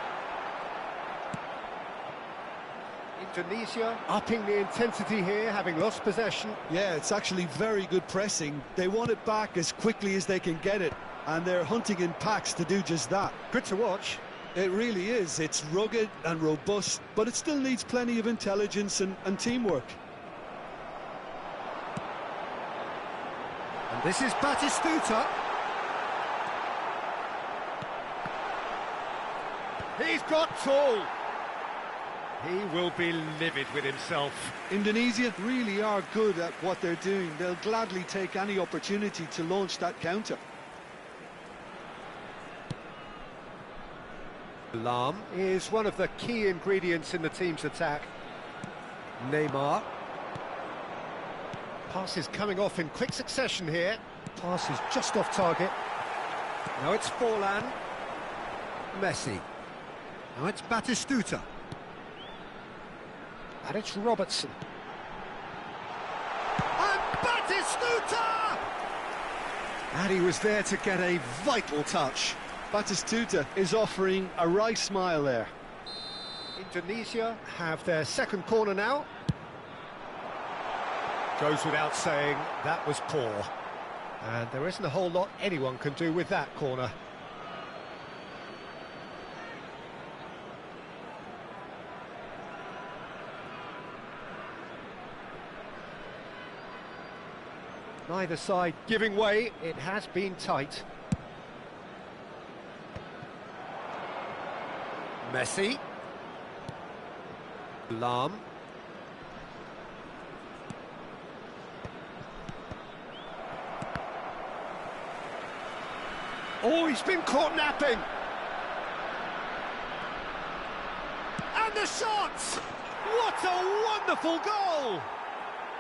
Indonesia upping the intensity here, having lost possession. Yeah, it's actually very good pressing. They want it back as quickly as they can get it, and they're hunting in packs to do just that. Good to watch. It really is. It's rugged and robust, but it still needs plenty of intelligence and teamwork. And this is Batistuta. He's got tall. He will be livid with himself. Indonesia really are good at what they're doing. They'll gladly take any opportunity to launch that counter. Alarm is one of the key ingredients in the team's attack. Neymar. Passes coming off in quick succession here. Pass is just off target. Now it's Forlan. Messi. Now it's Batistuta. And it's Robertson. And Batistuta! And he was there to get a vital touch. Batistuta is offering a right smile there. Indonesia have their second corner now. Goes without saying, that was poor. And there isn't a whole lot anyone can do with that corner. Neither side giving way, it has been tight. Messi. Lam. Oh, he's been caught napping. And the shots! What a wonderful goal!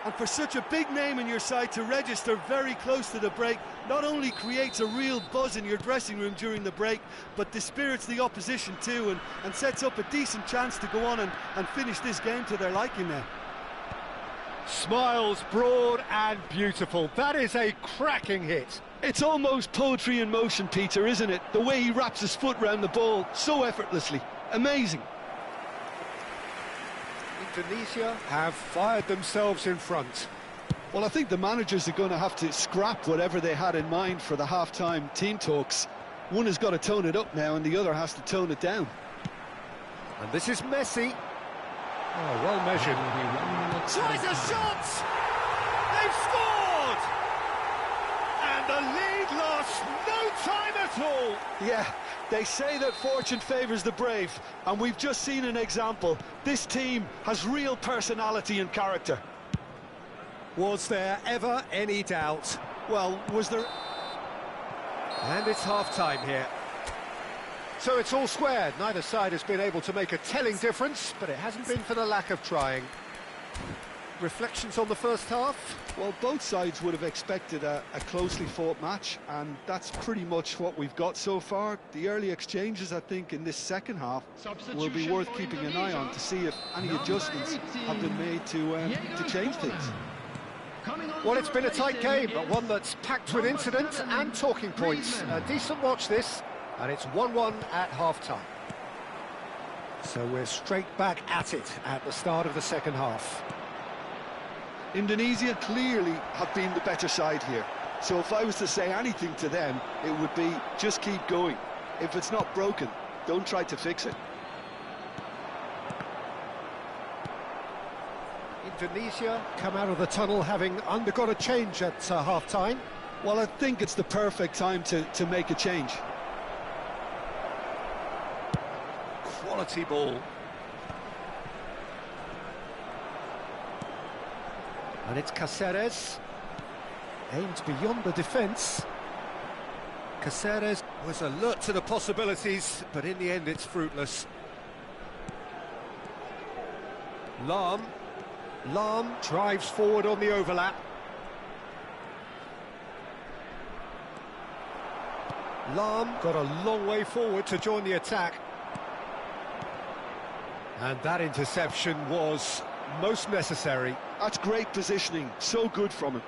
And for such a big name in your side to register very close to the break, not only creates a real buzz in your dressing room during the break, but dispirits the opposition too, and sets up a decent chance to go on and finish this game to their liking now. Smiles broad and beautiful. That is a cracking hit. It's almost poetry in motion, Peter, isn't it? The way he wraps his foot round the ball so effortlessly. Amazing. Indonesia have fired themselves in front. Well, I think the managers are going to have to scrap whatever they had in mind for the half-time team talks. One has got to tone it up now and the other has to tone it down. And this is Messi. Oh, well measured. Tries a shot! They've scored! And the lead lost no time at all. Yeah, they say that fortune favours the brave, and we've just seen an example. This team has real personality and character. Was there ever any doubt? Well, was there... And it's half-time here. So it's all squared. Neither side has been able to make a telling difference, but it hasn't been for the lack of trying. Reflections on the first half? Well, both sides would have expected a closely fought match, and that's pretty much what we've got so far. The early exchanges, I think, in this second half will be worth keeping an eye on to see if any adjustments have been made to change things. Well, it's been a tight game, but one that's packed with incident and talking points. A decent watch this, and it's 1-1 at half-time. So we're straight back at it at the start of the second half. Indonesia clearly have been the better side here. So if I was to say anything to them, it would be just keep going. If it's not broken, don't try to fix it. Indonesia come out of the tunnel having undergone a change at half-time. Well, I think it's the perfect time to make a change. Quality ball. And it's Cáceres. Aimed beyond the defence. Cáceres was alert to the possibilities, but in the end it's fruitless. Lam drives forward on the overlap. Lam got a long way forward to join the attack. And that interception was most necessary. That's great positioning, so good from him.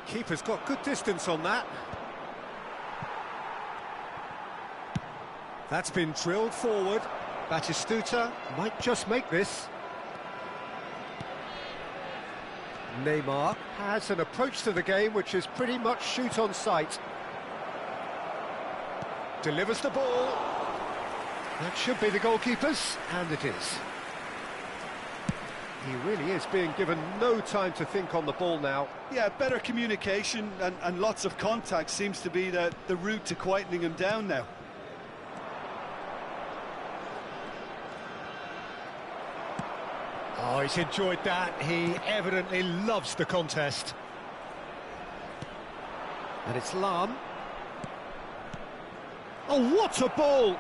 Keeper's got good distance on that. That's been drilled forward. Batistuta might just make this. Neymar has an approach to the game which is pretty much shoot on sight. Delivers the ball. That should be the goalkeeper's, and it is. He really is being given no time to think on the ball now. Yeah, better communication and lots of contact seems to be the route to quietening him down now. Oh, he's enjoyed that. He evidently loves the contest. And it's Lam. Oh, what a ball!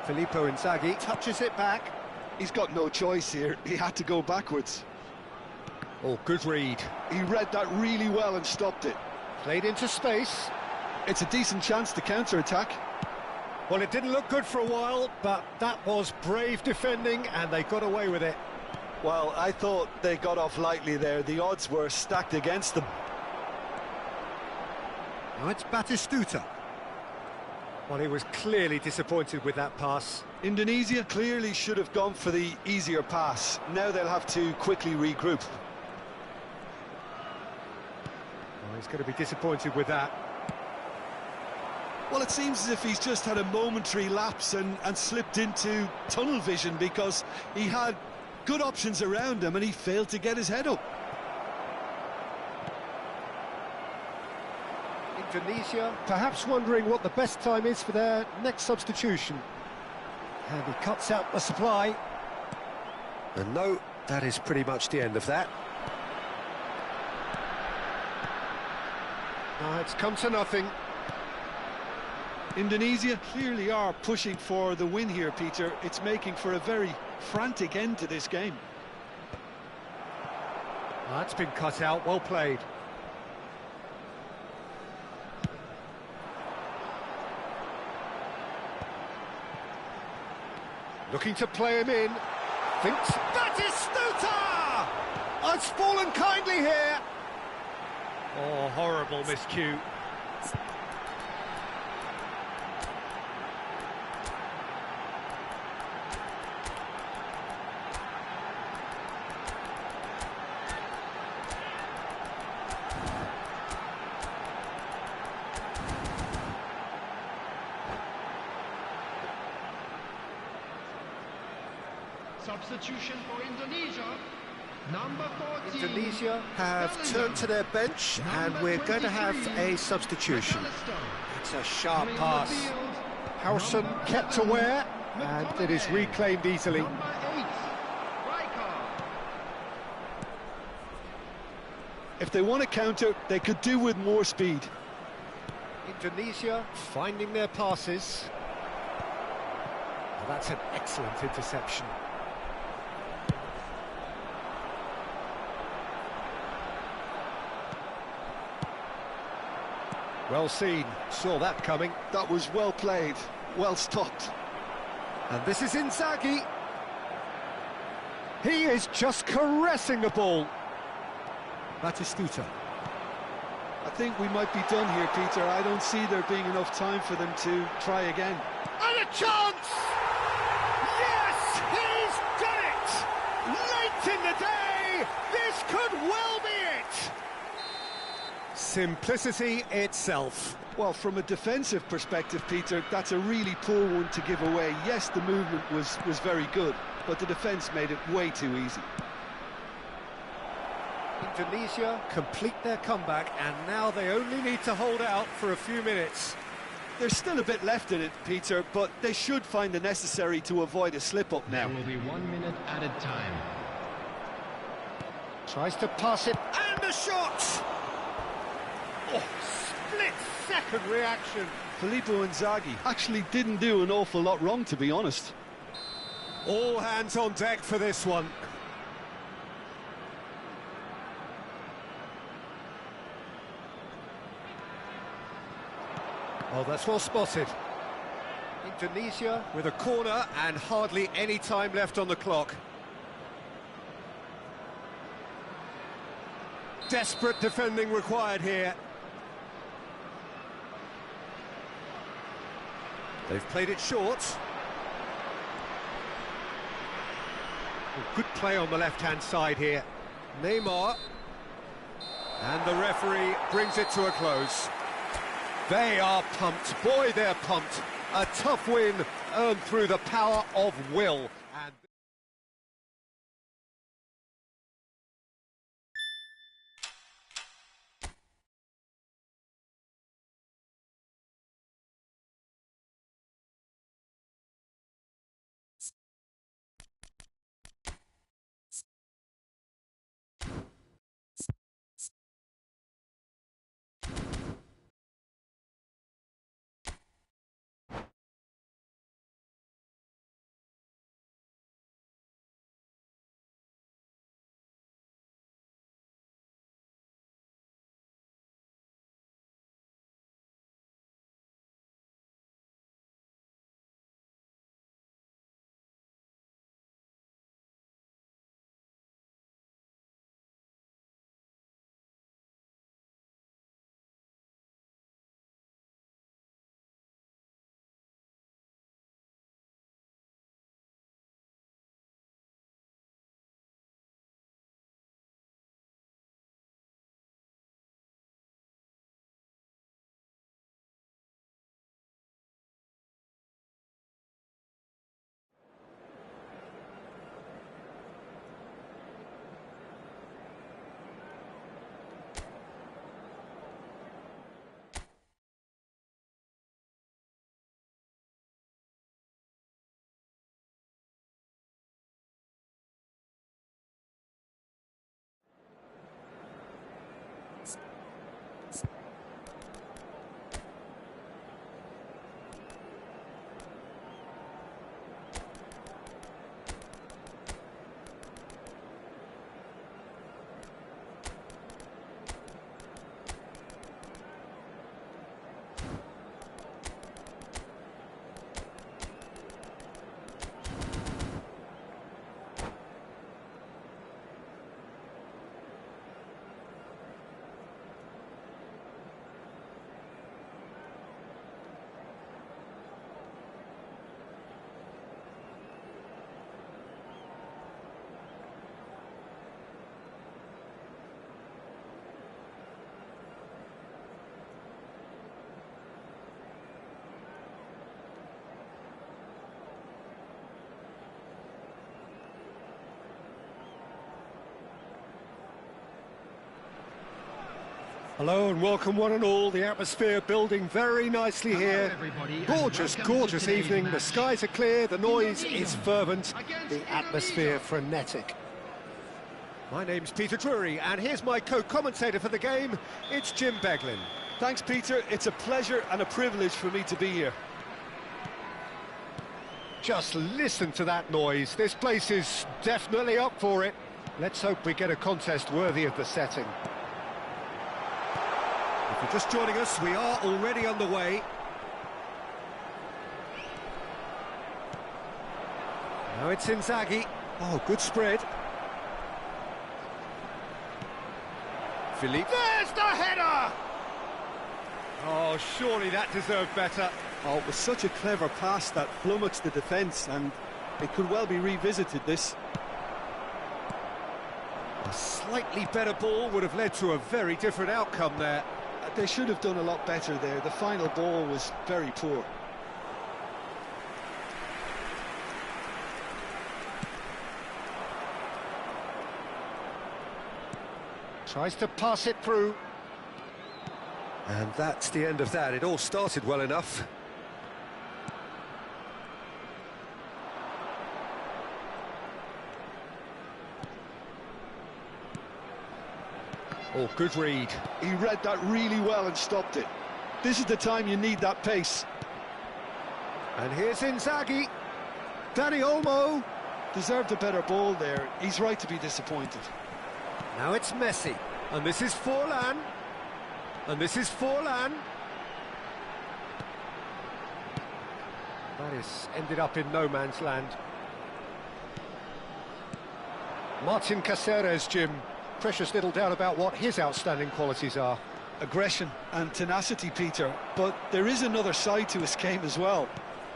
Filippo Inzaghi touches it back. He's got no choice here. He had to go backwards. Oh, good read. He read that really well and stopped it. Played into space. It's a decent chance to counter-attack. Well, it didn't look good for a while, but that was brave defending, and they got away with it. Well, I thought they got off lightly there. The odds were stacked against them. Now it's Batistuta. Well, he was clearly disappointed with that pass. Indonesia clearly should have gone for the easier pass. Now they'll have to quickly regroup. Well, he's going to be disappointed with that. Well, it seems as if he's just had a momentary lapse and slipped into tunnel vision, because he had good options around him and he failed to get his head up. Indonesia perhaps wondering what the best time is for their next substitution. And he cuts out the supply. And no, that is pretty much the end of that. It's come to nothing. Indonesia clearly are pushing for the win here, Peter. It's making for a very frantic end to this game. That's been cut out, well played. Looking to play him in. Thinks that is Stuta! I've fallen kindly here. Oh, horrible miscue. Substitution for Indonesia, number 14. Indonesia have turned to their bench, and we're going to have a substitution. It's a sharp pass. Howson kept aware, and it is reclaimed easily. Number 8, If they want to counter, they could do with more speed. Indonesia finding their passes. Well, that's an excellent interception. Well seen, saw that coming. That was well played, well stopped. And this is Inzaghi. He is just caressing the ball. Batistuta. I think we might be done here, Peter. I don't see there being enough time for them to try again. And a chance! Yes, he's done it! Late in the day, this could well be it! Simplicity itself. Well, from a defensive perspective, Peter, that's a really poor one to give away. Yes, the movement was very good, but the defence made it way too easy. Indonesia complete their comeback, and now they only need to hold out for a few minutes. There's still a bit left in it, Peter, but they should find the necessary to avoid a slip-up now. There will be 1 minute added time. Tries to pass it, and a shot! Oh, split-second reaction. Filippo Inzaghi actually didn't do an awful lot wrong, to be honest. All hands on deck for this one. Oh, that's well spotted. Indonesia with a corner and hardly any time left on the clock. Desperate defending required here. They've played it short. Oh, good play on the left-hand side here. Neymar. And the referee brings it to a close. They are pumped. Boy, they're pumped. A tough win earned through the power of will. Hello and welcome one and all. The atmosphere building very nicely here. Gorgeous, gorgeous evening. The skies are clear, the noise is fervent, the atmosphere frenetic. My name's Peter Drury, and here's my co-commentator for the game. It's Jim Beglin. Thanks, Peter. It's a pleasure and a privilege for me to be here. Just listen to that noise. This place is definitely up for it. Let's hope we get a contest worthy of the setting. If you're just joining us, we are already underway. Now it's Inzaghi. Oh, good spread. Philippe. There's the header! Oh, surely that deserved better. Oh, it was such a clever pass that flummoxed the defence, and it could well be revisited, this. A slightly better ball would have led to a very different outcome there. They should have done a lot better there. The final ball was very poor. Tries to pass it through. And that's the end of that. It all started well enough. Oh, good read. He read that really well and stopped it. This is the time you need that pace. And here's Inzaghi. Dani Olmo. Deserved a better ball there. He's right to be disappointed. Now it's Messi. And this is Forlan. And this is Forlan. That is ended up in no man's land. Martin Caceres, Jim. Precious little doubt about what his outstanding qualities are. Aggression and tenacity, Peter, but there is another side to his game as well.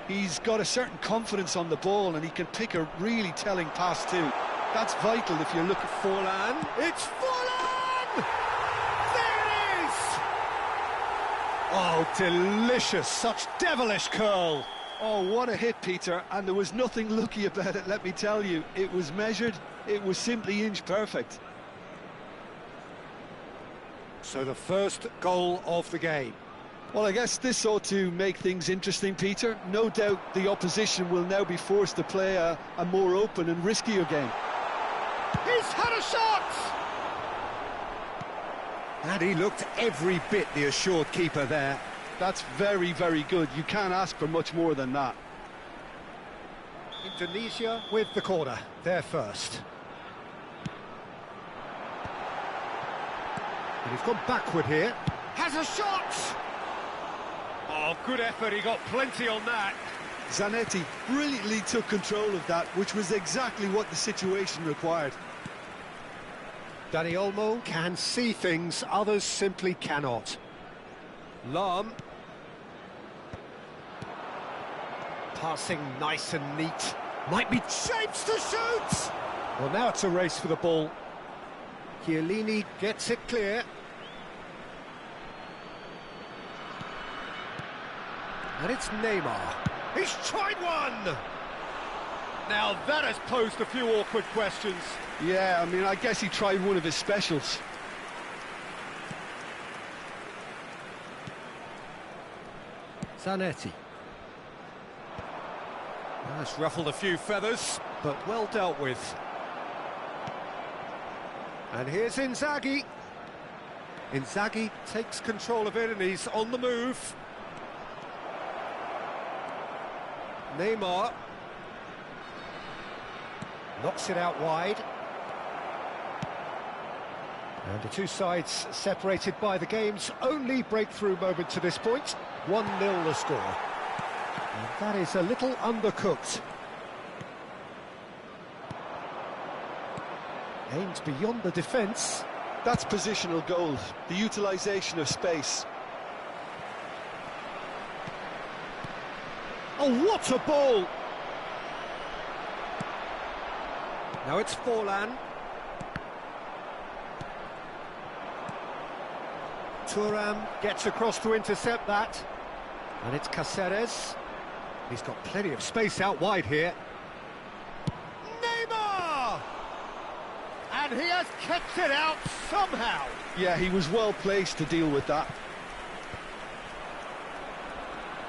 He's got a certain confidence on the ball, and he can pick a really telling pass too. That's vital if you're looking for Forlan. It's Forlan! There it is! Oh, delicious, such devilish curl. Oh, what a hit, Peter, and there was nothing lucky about it, let me tell you. It was measured, it was simply inch perfect. So the first goal of the game. Well, I guess this ought to make things interesting, Peter. No doubt the opposition will now be forced to play a more open and riskier game. He's had a shot! And he looked every bit the assured keeper there. That's very, very good. You can't ask for much more than that. Indonesia with the corner. They're first. And he's gone backward here. Has a shot! Oh, good effort. He got plenty on that. Zanetti brilliantly took control of that, which was exactly what the situation required. Dani Olmo can see things others simply cannot. Lam. Passing nice and neat. Might be shapes to shoot! Well, now it's a race for the ball. Chiellini gets it clear. And it's Neymar. He's tried one! Now that has posed a few awkward questions. Yeah, I mean, I guess he tried one of his specials. Zanetti. That's ruffled a few feathers, but well dealt with. And here's Inzaghi. Inzaghi takes control of it and he's on the move. Neymar knocks it out wide. And the two sides separated by the game's only breakthrough moment to this point. 1-0 the score. And that is a little undercooked. Aimed beyond the defence. That's positional goal, the utilisation of space. Oh, what a ball! Now it's Forlan. Thuram gets across to intercept that. And it's Caceres. He's got plenty of space out wide here. Neymar! And he has kept it out somehow. Yeah, he was well placed to deal with that.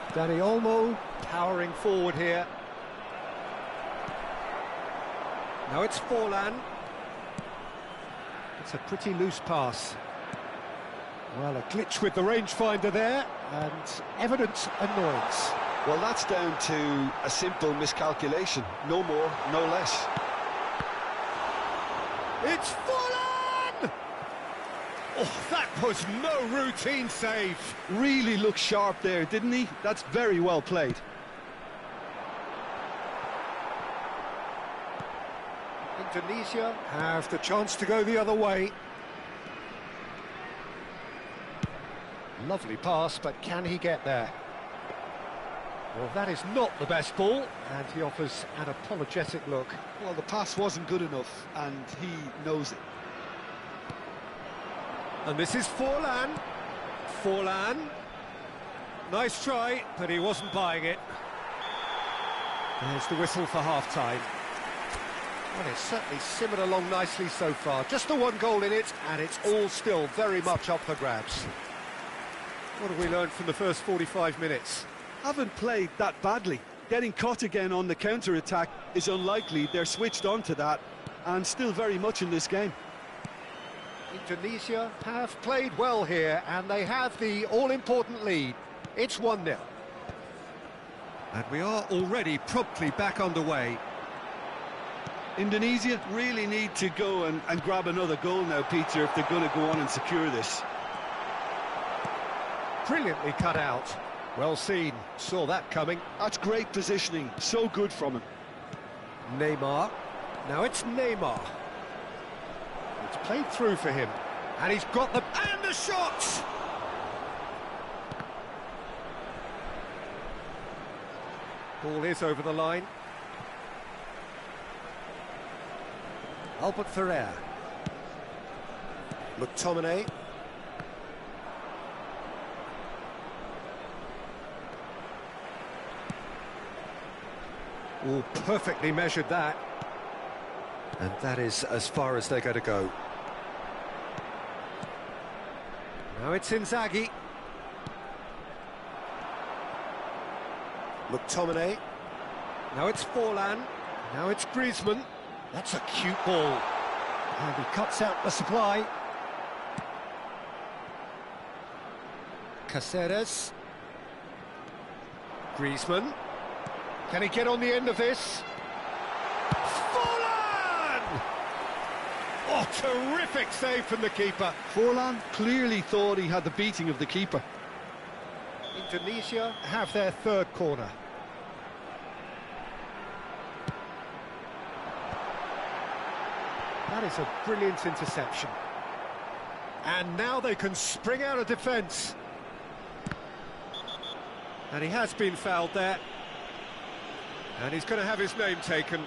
Dani Olmo powering forward here. Now it's Forlan. It's a pretty loose pass. Well, a glitch with the rangefinder there, and evident annoyance. Well, that's down to a simple miscalculation. No more, no less. It's Forlan! Oh, that was no routine save. Really looked sharp there, didn't he? That's very well played. Indonesia have the chance to go the other way. Lovely pass, but can he get there? Well, that is not the best ball, and he offers an apologetic look. Well, the pass wasn't good enough, and he knows it. And this is Forlan. Forlan. Nice try, but he wasn't buying it. There's the whistle for half-time. Well, it's certainly simmered along nicely so far. Just the one goal in it, and it's all still very much up for grabs. What have we learned from the first 45 minutes? Haven't played that badly. Getting caught again on the counter-attack is unlikely. They're switched on to that, and still very much in this game. Indonesia have played well here, and they have the all-important lead. It's 1-0. And we are already promptly back underway. Indonesia really need to go and grab another goal now, Peter, if they're going to go on and secure this. Brilliantly cut out. Well seen. Saw that coming. That's great positioning. So good from him. Neymar. Now it's Neymar. It's played through for him. And he's got the... And the shot! Ball is over the line. Albert Ferrer. McTominay. Oh, perfectly measured that. And that is as far as they're going to go. Now it's Inzaghi. McTominay. Now it's Forlan. Now it's Griezmann. That's a cute ball. And he cuts out the supply. Caceres. Griezmann. Can he get on the end of this? Forlan! Oh, terrific save from the keeper. Forlan clearly thought he had the beating of the keeper. Indonesia have their third corner. That is a brilliant interception. And now they can spring out of defence. And he has been fouled there. And he's going to have his name taken.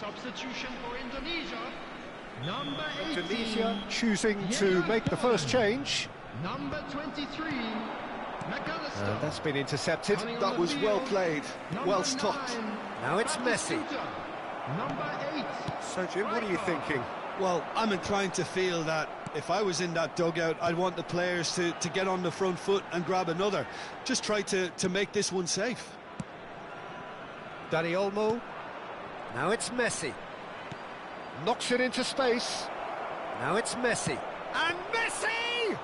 Substitution for Indonesia. Number 18. Indonesia choosing to make the first change. Number 23. McAllister. And that's been intercepted. That was well played, well stopped. Now it's Messi. Number 8. So, Jim, what are you thinking? Well, I'm inclined to feel that if I was in that dugout, I'd want the players to get on the front foot and grab another. Just try to make this one safe. Dani Olmo. Now it's Messi. Knocks it into space. Now it's Messi. And Messi!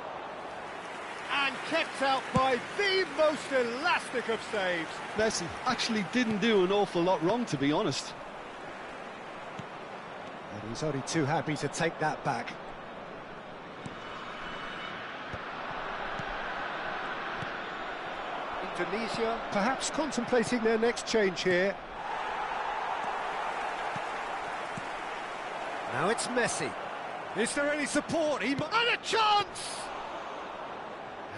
And kept out by the most elastic of saves. Messi actually didn't do an awful lot wrong, to be honest. And he's only too happy to take that back. Indonesia perhaps contemplating their next change here. Now it's Messi. Is there any support? And a chance!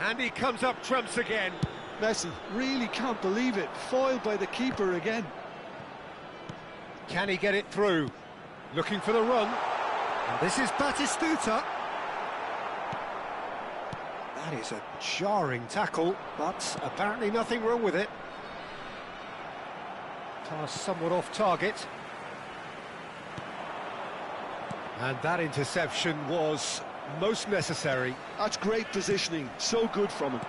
And he comes up trumps again. Messi really can't believe it. Foiled by the keeper again. Can he get it through? Looking for the run. And this is Batistuta. That is a jarring tackle, but apparently nothing wrong with it. Pass somewhat off target. And that interception was most necessary. That's great positioning, so good from him.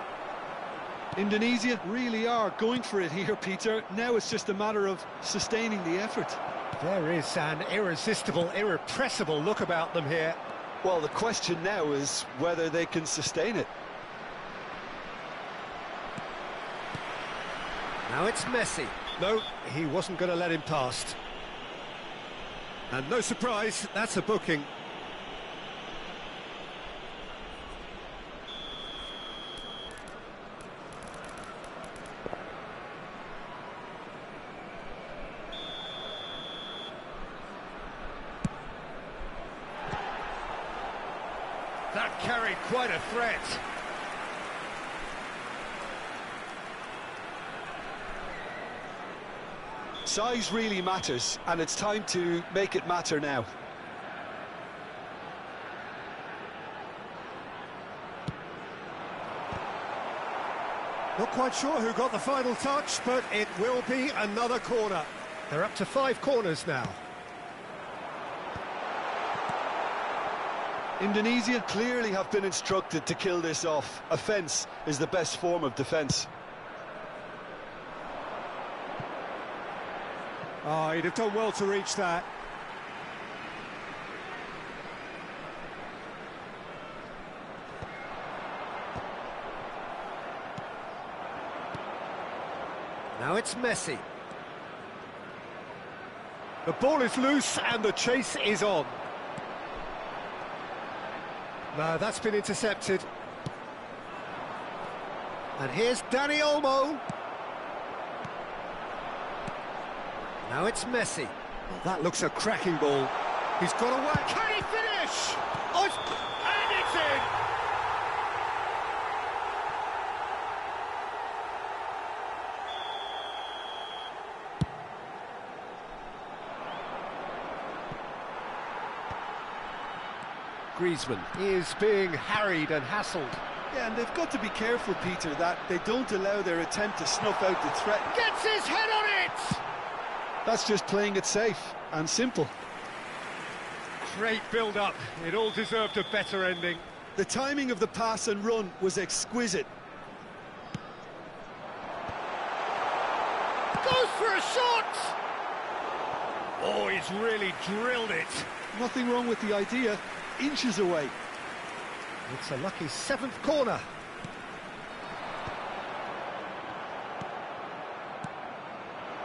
Indonesia really are going for it here, Peter. Now it's just a matter of sustaining the effort. There is an irresistible, irrepressible look about them here. Well, the question now is whether they can sustain it. Now it's Messi. No, he wasn't going to let him past. And no surprise, that's a booking. That carried quite a threat. Size really matters, and it's time to make it matter now. Not quite sure who got the final touch, but it will be another corner. They're up to 5 corners now. Indonesia clearly have been instructed to kill this off. Offence is the best form of defence. Oh, he'd have done well to reach that. Now it's Messi. The ball is loose and the chase is on. No, that's been intercepted. And here's Dani Olmo. Now it's Messi. Well, that looks a cracking ball. He's got away. Can he finish? Oh, and it's in! Griezmann is being harried and hassled. Yeah, and they've got to be careful, Peter, that they don't allow their attempt to snuff out the threat. Gets his head on it! That's just playing it safe and simple. Great build-up. It all deserved a better ending. The timing of the pass and run was exquisite. Goes for a shot! Oh, he's really drilled it. Nothing wrong with the idea. Inches away. It's a lucky 7th corner.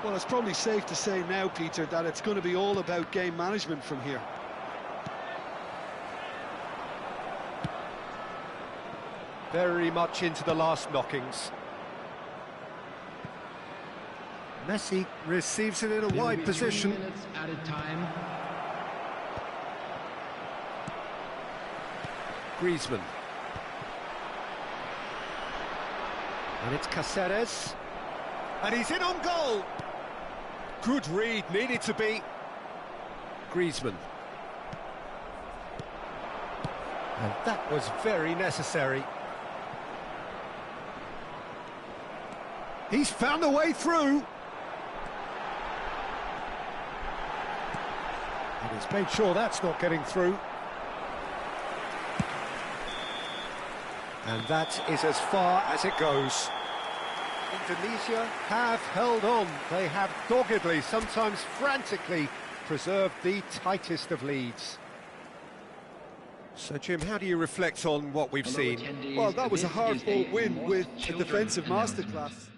Well, it's probably safe to say now, Peter, that it's going to be all about game management from here. Very much into the last knockings. Messi receives it in a wide position. 3 minutes added time. Griezmann. And it's Cáceres. And he's in on goal. Good read, needed to be. Griezmann. And that was very necessary. He's found a way through. And he's made sure that's not getting through. And that is as far as it goes. Indonesia have held on. They have doggedly, sometimes frantically, preserved the tightest of leads. So, Jim, how do you reflect on what we've seen? Well, that was a hard-fought win with a defensive masterclass.